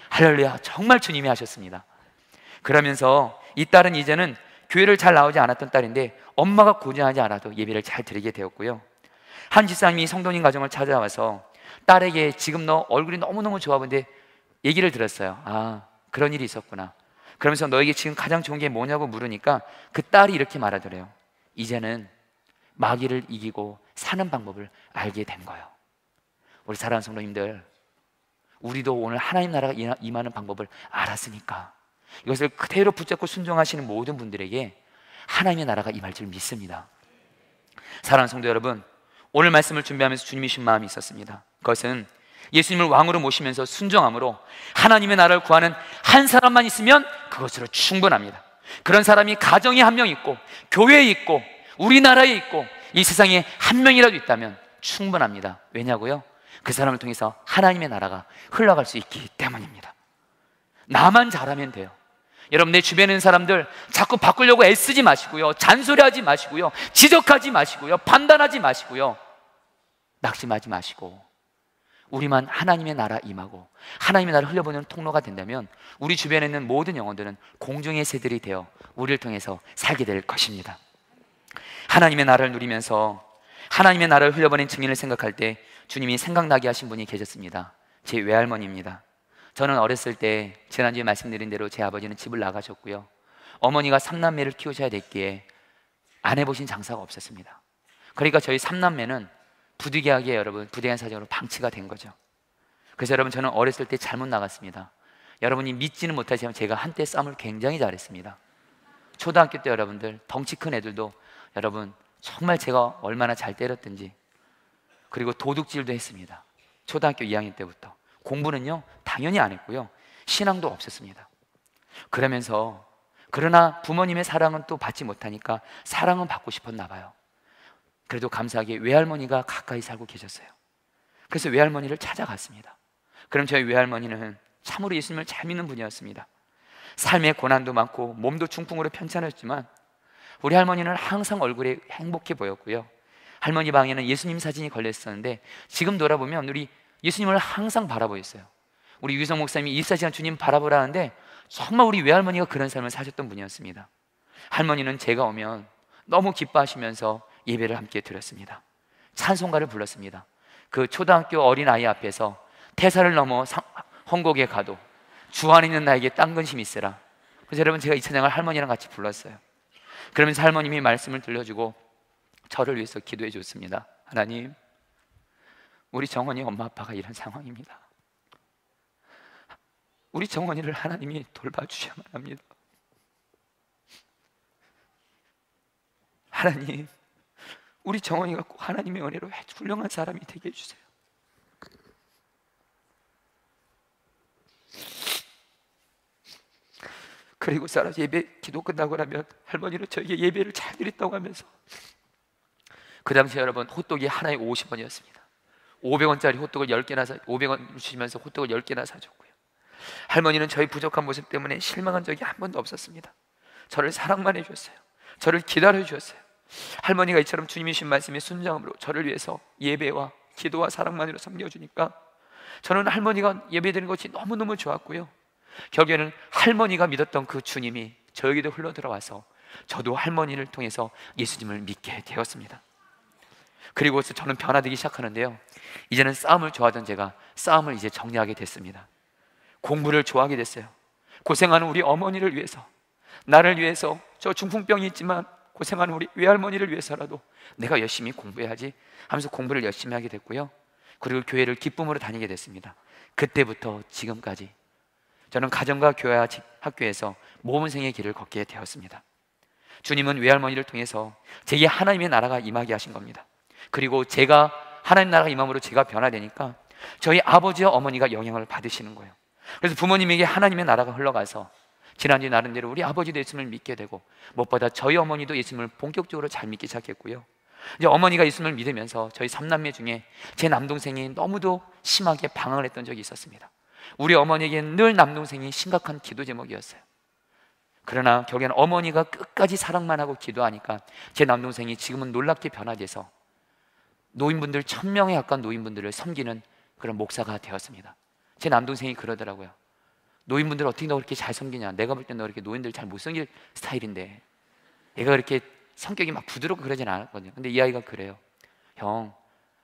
할렐루야, 정말 주님이 하셨습니다. 그러면서 이 딸은 이제는 교회를 잘 나오지 않았던 딸인데 엄마가 고전하지 않아도 예배를 잘 드리게 되었고요, 한 집사님이 성도님 가정을 찾아와서 딸에게 지금 너 얼굴이 너무너무 좋아 보이는데 얘기를 들었어요. 아, 그런 일이 있었구나. 그러면서 너에게 지금 가장 좋은 게 뭐냐고 물으니까 그 딸이 이렇게 말하더래요. 이제는 마귀를 이기고 사는 방법을 알게 된 거예요. 우리 사랑하는 성도님들, 우리도 오늘 하나님 나라가 임하는 방법을 알았으니까 이것을 그대로 붙잡고 순종하시는 모든 분들에게 하나님의 나라가 임할 줄 믿습니다. 사랑하는 성도 여러분, 오늘 말씀을 준비하면서 주님이 주신 마음이 있었습니다. 그것은 예수님을 왕으로 모시면서 순종함으로 하나님의 나라를 구하는 한 사람만 있으면 그것으로 충분합니다. 그런 사람이 가정에 한 명 있고, 교회에 있고, 우리나라에 있고, 이 세상에 한 명이라도 있다면 충분합니다. 왜냐고요? 그 사람을 통해서 하나님의 나라가 흘러갈 수 있기 때문입니다. 나만 잘하면 돼요. 여러분, 내 주변에 있는 사람들 자꾸 바꾸려고 애쓰지 마시고요, 잔소리하지 마시고요, 지적하지 마시고요, 판단하지 마시고요, 낙심하지 마시고 우리만 하나님의 나라 임하고 하나님의 나라를 흘려보내는 통로가 된다면 우리 주변에 있는 모든 영혼들은 공중의 새들이 되어 우리를 통해서 살게 될 것입니다. 하나님의 나라를 누리면서 하나님의 나라를 흘려보낸 증인을 생각할 때 주님이 생각나게 하신 분이 계셨습니다. 제 외할머니입니다. 저는 어렸을 때 지난주에 말씀드린 대로 제 아버지는 집을 나가셨고요, 어머니가 3남매를 키우셔야 됐기에 안 해보신 장사가 없었습니다. 그러니까 저희 3남매는 부득이하게 여러분, 부득이한 사정으로 방치가 된 거죠. 그래서 여러분, 저는 어렸을 때 잘못 나갔습니다. 여러분이 믿지는 못하지만 제가 한때 싸움을 굉장히 잘했습니다. 초등학교 때 여러분들 덩치 큰 애들도 여러분 정말 제가 얼마나 잘 때렸든지, 그리고 도둑질도 했습니다. 초등학교 2학년 때부터. 공부는요 당연히 안 했고요, 신앙도 없었습니다. 그러면서 그러나 부모님의 사랑은 또 받지 못하니까 사랑은 받고 싶었나 봐요. 그래도 감사하게 외할머니가 가까이 살고 계셨어요. 그래서 외할머니를 찾아갔습니다. 그럼 저희 외할머니는 참으로 예수님을 잘 믿는 분이었습니다. 삶의 고난도 많고 몸도 중풍으로 편찮았지만 우리 할머니는 항상 얼굴에 행복해 보였고요, 할머니 방에는 예수님 사진이 걸렸었는데 지금 돌아보면 우리 예수님을 항상 바라보였어요. 우리 유성 목사님이 24시간 주님 바라보라는데 정말 우리 외할머니가 그런 삶을 사셨던 분이었습니다. 할머니는 제가 오면 너무 기뻐하시면서 예배를 함께 드렸습니다. 찬송가를 불렀습니다. 그 초등학교 어린아이 앞에서 태사를 넘어 hon곡에 가도 주 안에 있는 나에게 딴 근심이 있으라. 그래서 여러분, 제가 이 찬양을 할머니랑 같이 불렀어요. 그러면서 할머님이 말씀을 들려주고 저를 위해서 기도해 줬습니다. 하나님, 우리 정원이 엄마 아빠가 이런 상황입니다. 우리 정원이를 하나님이 돌봐주셔야만 합니다. 하나님, 우리 정원이가 꼭 하나님의 은혜로 훌륭한 사람이 되게 해주세요. 그리고 살아 예배 기도 끝나고 나면 할머니는 저에게 예배를 잘 드렸다고 하면서, 그 당시 여러분 호떡이 하나에 50원이었습니다 500원짜리 호떡을 10개나 500원 주시면서 호떡을 10개나 사줬고요. 할머니는 저희 부족한 모습 때문에 실망한 적이 한 번도 없었습니다. 저를 사랑만 해주셨어요. 저를 기다려 주셨어요. 할머니가 이처럼 주님이 주신 말씀에 순종함으로 저를 위해서 예배와 기도와 사랑만으로 섬겨주니까 저는 할머니가 예배드리는 것이 너무너무 좋았고요. 결국에는 할머니가 믿었던 그 주님이 저에게도 흘러들어와서 저도 할머니를 통해서 예수님을 믿게 되었습니다. 그리고서 저는 변화되기 시작하는데요, 이제는 싸움을 좋아하던 제가 싸움을 이제 정리하게 됐습니다. 공부를 좋아하게 됐어요. 고생하는 우리 어머니를 위해서, 나를 위해서, 저 중풍병이 있지만 고생하는 우리 외할머니를 위해서라도 내가 열심히 공부해야지 하면서 공부를 열심히 하게 됐고요. 그리고 교회를 기쁨으로 다니게 됐습니다. 그때부터 지금까지 저는 가정과 교회와 학교에서 모범생의 길을 걷게 되었습니다. 주님은 외할머니를 통해서 제게 하나님의 나라가 임하게 하신 겁니다. 그리고 제가 하나님 나라가 임함으로 제가 변화되니까 저희 아버지와 어머니가 영향을 받으시는 거예요. 그래서 부모님에게 하나님의 나라가 흘러가서 지난주 나름대로 우리 아버지도 예수님을 믿게 되고, 무엇보다 저희 어머니도 예수님을 본격적으로 잘 믿기 시작했고요. 이제 어머니가 예수님을 믿으면서 저희 3남매 중에 제 남동생이 너무도 심하게 방황을 했던 적이 있었습니다. 우리 어머니에게는 늘 남동생이 심각한 기도 제목이었어요. 그러나 결국에는 어머니가 끝까지 사랑만 하고 기도하니까 제 남동생이 지금은 놀랍게 변화돼서 노인분들 1000명에 가까운 노인분들을 섬기는 그런 목사가 되었습니다. 제 남동생이 그러더라고요. 노인분들 어떻게 너 그렇게 잘 섬기냐, 내가 볼 땐 너 이렇게 노인들 잘 못 섬길 스타일인데. 얘가 그렇게 성격이 막 부드럽고 그러진 않았거든요. 근데 이 아이가 그래요. 형,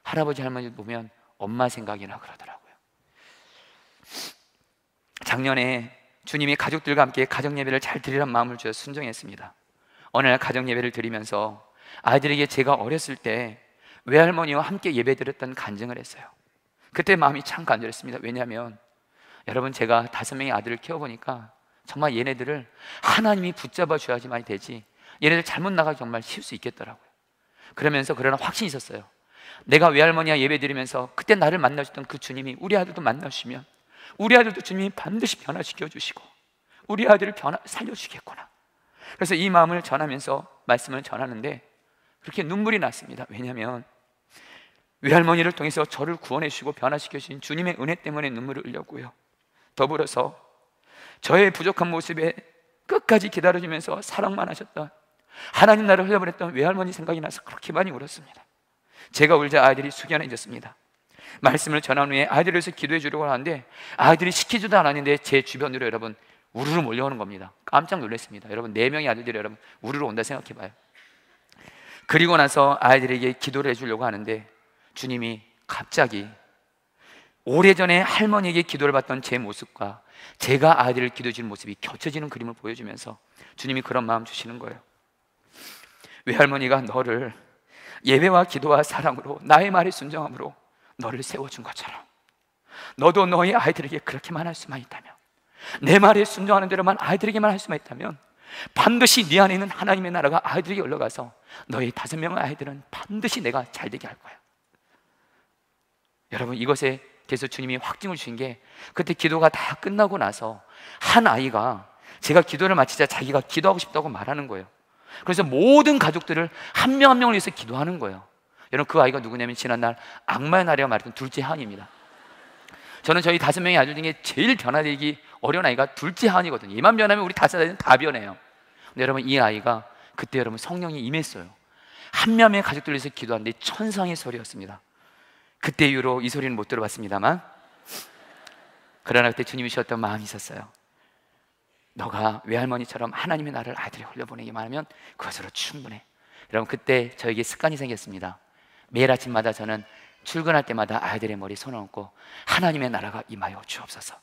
할아버지 할머니 보면 엄마 생각이나 그러더라고요. 작년에 주님이 가족들과 함께 가정 예배를 잘 드리란 마음을 주어 순종했습니다. 어느 날 가정 예배를 드리면서 아이들에게 제가 어렸을 때 외할머니와 함께 예배 드렸던 간증을 했어요. 그때 마음이 참 간절했습니다. 왜냐하면 여러분, 제가 5명의 아들을 키워보니까 정말 얘네들을 하나님이 붙잡아 줘야지만 되지, 얘네들 잘못 나가기 정말 쉬울 수 있겠더라고요. 그러면서 그러나 확신이 있었어요. 내가 외할머니와 예배 드리면서 그때 나를 만나주던 그 주님이 우리 아들도 만나주시면 우리 아들도 주님이 반드시 변화시켜 주시고 우리 아들을 살려주시겠구나. 그래서 이 마음을 전하면서 말씀을 전하는데 그렇게 눈물이 났습니다. 왜냐하면 외할머니를 통해서 저를 구원해 주시고 변화시켜 주신 주님의 은혜 때문에 눈물을 흘렸고요, 더불어서 저의 부족한 모습에 끝까지 기다려주면서 사랑만 하셨던 하나님 나라를 흘려보냈던 외할머니 생각이 나서 그렇게 많이 울었습니다. 제가 울자 아이들이 숙연해졌습니다. 말씀을 전한 후에 아이들을 위해서 기도해 주려고 하는데 아이들이 시키지도 않았는데 제 주변으로 여러분 우르르 몰려오는 겁니다. 깜짝 놀랐습니다. 여러분 4명의 아들들이 여러분 우르르 온다 생각해 봐요. 그리고 나서 아이들에게 기도를 해주려고 하는데 주님이 갑자기 오래전에 할머니에게 기도를 받던 제 모습과 제가 아이들을 기도해 주는 모습이 겹쳐지는 그림을 보여주면서 주님이 그런 마음 주시는 거예요. 외할머니가 너를 예배와 기도와 사랑으로 나의 말에 순종함으로 너를 세워준 것처럼 너도 너희 아이들에게 그렇게만 할 수만 있다면, 내 말에 순종하는 대로만 아이들에게만 할 수만 있다면 반드시 네 안에 있는 하나님의 나라가 아이들에게 올라가서 너희 5명의 아이들은 반드시 내가 잘되게 할 거야. 여러분, 이것에 대해서 주님이 확증을 주신 게 그때 기도가 다 끝나고 나서 한 아이가 제가 기도를 마치자 자기가 기도하고 싶다고 말하는 거예요. 그래서 모든 가족들을 한 명 한 명을 위해서 기도하는 거예요. 여러분, 그 아이가 누구냐면 지난날 악마의 날이라고 말했던 둘째 한입니다. 저는 저희 5명의 아들 중에 제일 변화되기 어려운 아이가 둘째 한이거든요. 얘만 변하면 우리 5아이는 다 변해요. 근데 여러분, 이 아이가 그때 여러분 성령이 임했어요. 한 명의 가족들을 위해서 기도하는데 천상의 소리였습니다. 그때 이후로 이 소리는 못 들어봤습니다만, 그러나 그때 주님이 주셨던 마음이 있었어요. 너가 외할머니처럼 하나님의 나라를 아들이 흘려보내기만 하면 그것으로 충분해. 여러분, 그때 저에게 습관이 생겼습니다. 매일 아침마다 저는 출근할 때마다 아이들의 머리에 손을 얹고 하나님의 나라가 임하여 주옵소서.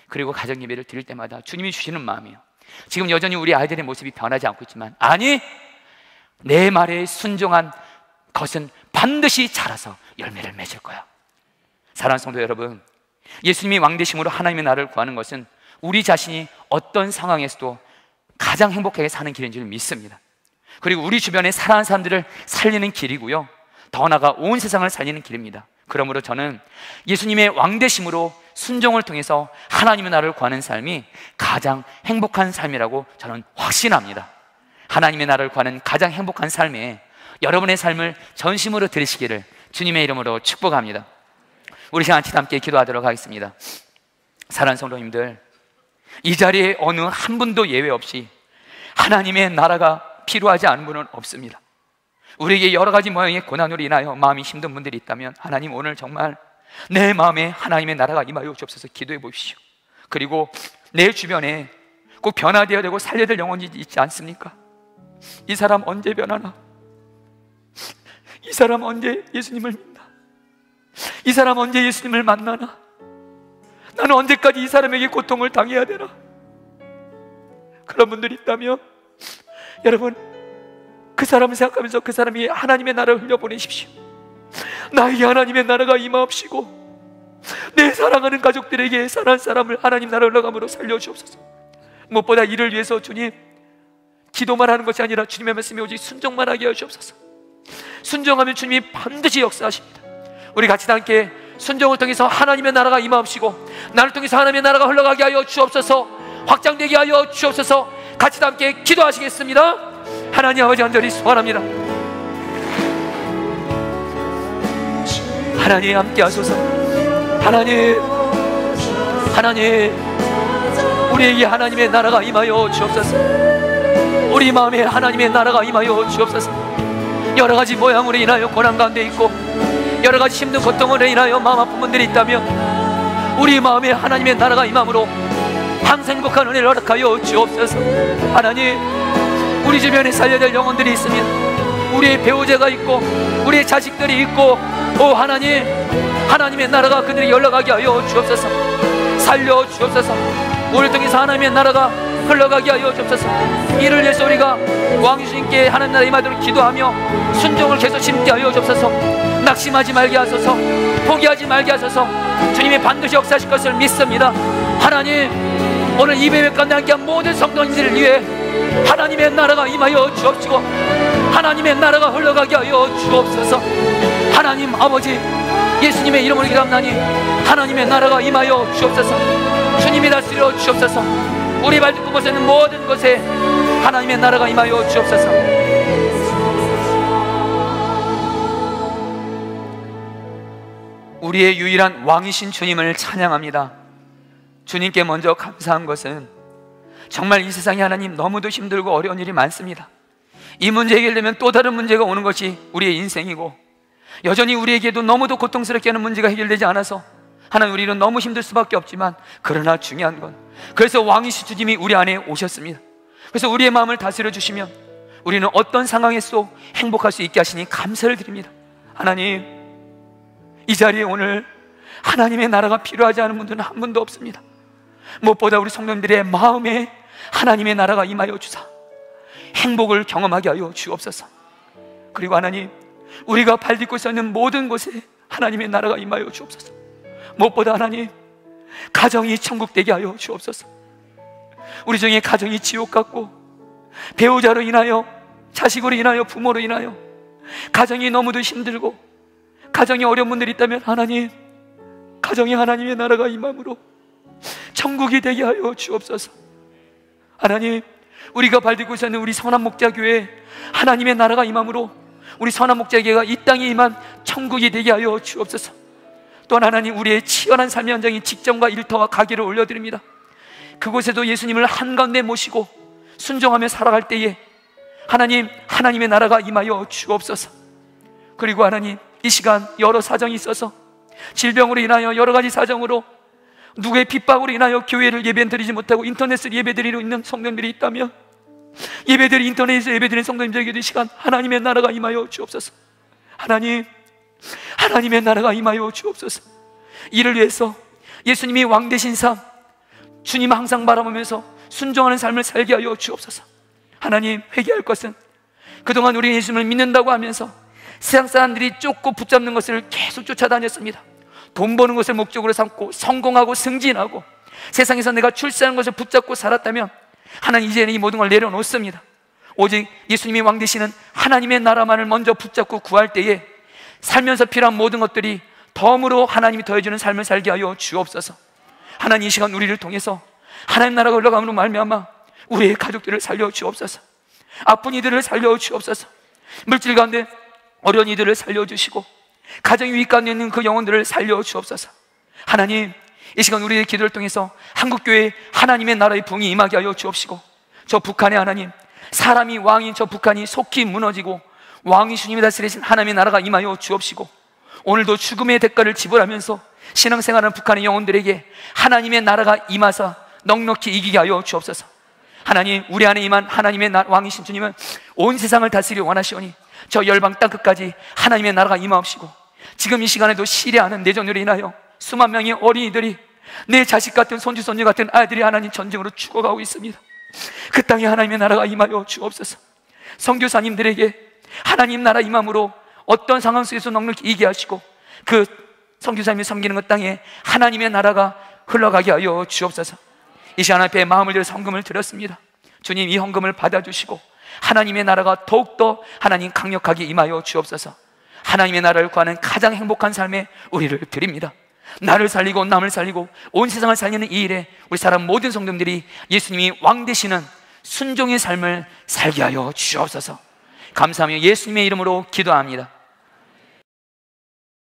그리고 가정 예배를 드릴 때마다 주님이 주시는 마음이에요. 지금 여전히 우리 아이들의 모습이 변하지 않고 있지만, 아니, 내 말에 순종한 것은 반드시 자라서 열매를 맺을 거야. 사랑하는 성도 여러분, 예수님이 왕되심으로 하나님의 나라를 구하는 것은 우리 자신이 어떤 상황에서도 가장 행복하게 사는 길인 줄 믿습니다. 그리고 우리 주변에 사랑하는 사람들을 살리는 길이고요, 더 나아가 온 세상을 살리는 길입니다. 그러므로 저는 예수님의 왕되심으로 순종을 통해서 하나님의 나라를 구하는 삶이 가장 행복한 삶이라고 저는 확신합니다. 하나님의 나라를 구하는 가장 행복한 삶에 여러분의 삶을 전심으로 들으시기를 주님의 이름으로 축복합니다. 우리 시간 함께 기도하도록 하겠습니다. 사랑하는 성도님들, 이 자리에 어느 한 분도 예외 없이 하나님의 나라가 필요하지 않은 분은 없습니다. 우리에게 여러 가지 모양의 고난으로 인하여 마음이 힘든 분들이 있다면, 하나님, 오늘 정말 내 마음에 하나님의 나라가 임하여 주옵소서 기도해 보십시오. 그리고 내 주변에 꼭 변화되어야 되고 살려야 될 영혼이 있지 않습니까? 이 사람 언제 변하나? 이 사람 언제 예수님을 믿나? 이 사람 언제 예수님을 만나나? 나는 언제까지 이 사람에게 고통을 당해야 되나? 그런 분들이 있다면 여러분, 그 사람을 생각하면서 그 사람이 하나님의 나라를 흘려보내십시오. 나에게 하나님의 나라가 임하옵시고 내 사랑하는 가족들에게 사랑하는 사람을 하나님 나라 흘러감으로 살려주옵소서. 무엇보다 이를 위해서 주님, 기도만 하는 것이 아니라 주님의 말씀에 오직 순종만 하게 하시옵소서. 순종하면 주님이 반드시 역사하십니다. 우리 같이 함께 순종을 통해서 하나님의 나라가 임하옵시고 나를 통해서 하나님의 나라가 흘러가게 하여 주옵소서, 확장되게 하여 주옵소서. 같이 함께 기도하시겠습니다. 하나님 아버지, 간절히 소원합니다. 하나님 함께 하소서. 하나님, 우리에게 하나님의 나라가 임하여 주옵소서. 우리 마음에 하나님의 나라가 임하여 주옵소서. 여러 가지 모양으로 인하여 고난 가운데 있고 여러 가지 힘든 고통으로 인하여 마음 아픈 분들이 있다면 우리 마음에 하나님의 나라가 임함으로 항상 행복한 은혜를 허락하여 주옵소서. 하나님, 우리 주변에 살려야 될 영혼들이 있으면 우리의 배우자가 있고 우리의 자식들이 있고, 오 하나님, 하나님의 나라가 그들에게 연락하게 하여 주옵소서. 살려 주옵소서. 우리를 통해서 하나님의 나라가 흘러가게 하여 주옵소서. 이를 위해서 우리가 왕 주님께 하나님 나라 임하도록 기도하며 순종을 계속 심게 하여 주옵소서. 낙심하지 말게 하소서. 포기하지 말게 하소서. 주님이 반드시 역사하실 것을 믿습니다. 하나님, 오늘 이 예배 가운데 함께한 모든 성도님들을 위해 하나님의 나라가 임하여 주옵시고 하나님의 나라가 흘러가게 하여 주옵소서. 하나님 아버지, 예수님의 이름으로 기도합나니 하나님의 나라가 임하여 주옵소서. 주님이 다스려 주옵소서. 우리 발딛고 벗는 모든 것에 하나님의 나라가 임하여 주옵소서. 우리의 유일한 왕이신 주님을 찬양합니다. 주님께 먼저 감사한 것은 정말 이 세상에 하나님 너무도 힘들고 어려운 일이 많습니다. 이 문제 해결되면 또 다른 문제가 오는 것이 우리의 인생이고, 여전히 우리에게도 너무도 고통스럽게 하는 문제가 해결되지 않아서 하나님, 우리는 너무 힘들 수밖에 없지만, 그러나 중요한 건, 그래서 왕이신 주님이 우리 안에 오셨습니다. 그래서 우리의 마음을 다스려 주시면 우리는 어떤 상황에서도 행복할 수 있게 하시니 감사를 드립니다. 하나님, 이 자리에 오늘 하나님의 나라가 필요하지 않은 분들은 한 분도 없습니다. 무엇보다 우리 성도님들의 마음에 하나님의 나라가 임하여 주사 행복을 경험하게 하여 주옵소서. 그리고 하나님, 우리가 발딛고 있는 모든 곳에 하나님의 나라가 임하여 주옵소서. 무엇보다 하나님, 가정이 천국 되게 하여 주옵소서. 우리 중에 가정이 지옥 같고 배우자로 인하여, 자식으로 인하여, 부모로 인하여 가정이 너무도 힘들고 가정이 어려운 분들이 있다면 하나님, 가정에 하나님의 나라가 임함으로 천국이 되게 하여 주옵소서. 하나님, 우리가 발딛고 있는 우리 선한목자교회 하나님의 나라가 임함으로 우리 선한목자교회가 이 땅에 임한 천국이 되게 하여 주옵소서. 또한 하나님, 우리의 치열한 삶의 현장인 직장과 일터와 가게를 올려드립니다. 그곳에도 예수님을 한가운데 모시고 순종하며 살아갈 때에 하나님, 하나님의 나라가 임하여 주옵소서. 그리고 하나님, 이 시간 여러 사정이 있어서 질병으로 인하여 여러 가지 사정으로 누구의 핍박으로 인하여 교회를 예배드리지 못하고 인터넷을 예배드리고 있는 성도님들이 있다면 예배드리 인터넷에서 예배드리는 성도님들에게도 이 시간 하나님의 나라가 임하여 주옵소서. 하나님의 나라가 임하여 주옵소서. 이를 위해서 예수님이 왕 되신 삶, 주님 항상 바라보면서 순종하는 삶을 살게 하여 주옵소서. 하나님, 회개할 것은 그동안 우리 예수님을 믿는다고 하면서 세상 사람들이 쫓고 붙잡는 것을 계속 쫓아다녔습니다. 돈 버는 것을 목적으로 삼고 성공하고 승진하고 세상에서 내가 출세하는 것을 붙잡고 살았다면 하나님, 이제는 이 모든 걸 내려놓습니다. 오직 예수님이 왕 되시는 하나님의 나라만을 먼저 붙잡고 구할 때에 살면서 필요한 모든 것들이 덤으로 하나님이 더해주는 삶을 살게 하여 주옵소서. 하나님, 이 시간 우리를 통해서 하나님 나라가 올라감으로 말미암아 우리의 가족들을 살려 주옵소서. 아픈 이들을 살려 주옵소서. 물질 가운데 어려운 이들을 살려 주시고 가정 위기 가운데 있는 그 영혼들을 살려 주옵소서. 하나님, 이 시간 우리의 기도를 통해서 한국교회에 하나님의 나라의 부흥이 임하게 하여 주옵시고, 저 북한의 하나님, 사람이 왕인 저 북한이 속히 무너지고 왕이 주님이 다스리신 하나님의 나라가 임하여 주옵시고, 오늘도 죽음의 대가를 지불하면서 신앙생활하는 북한의 영혼들에게 하나님의 나라가 임하사 넉넉히 이기게 하여 주옵소서. 하나님, 우리 안에 임한 하나님의 왕이신 주님은 온 세상을 다스리려 원하시오니 저 열방 땅끝까지 하나님의 나라가 임하옵시고, 지금 이 시간에도 시리아는 내전으로 인하여 수만 명의 어린이들이, 내 자식 같은 손주 손녀 같은 아이들이 하나님 전쟁으로 죽어가고 있습니다. 그 땅에 하나님의 나라가 임하여 주옵소서. 선교사님들에게 하나님 나라 임함으로 어떤 상황 속에서 넉넉히 이기게 하시고 그 선교사님이 섬기는 그 땅에 하나님의 나라가 흘러가게 하여 주옵소서. 이 시간 앞에 마음을 들여 헌금을 드렸습니다. 주님, 이 헌금을 받아주시고 하나님의 나라가 더욱더 하나님 강력하게 임하여 주옵소서. 하나님의 나라를 구하는 가장 행복한 삶에 우리를 드립니다. 나를 살리고 남을 살리고 온 세상을 살리는 이 일에 우리 사람 모든 성도들이 예수님이 왕 되시는 순종의 삶을 살게 하여 주옵소서. 감사하며 예수님의 이름으로 기도합니다.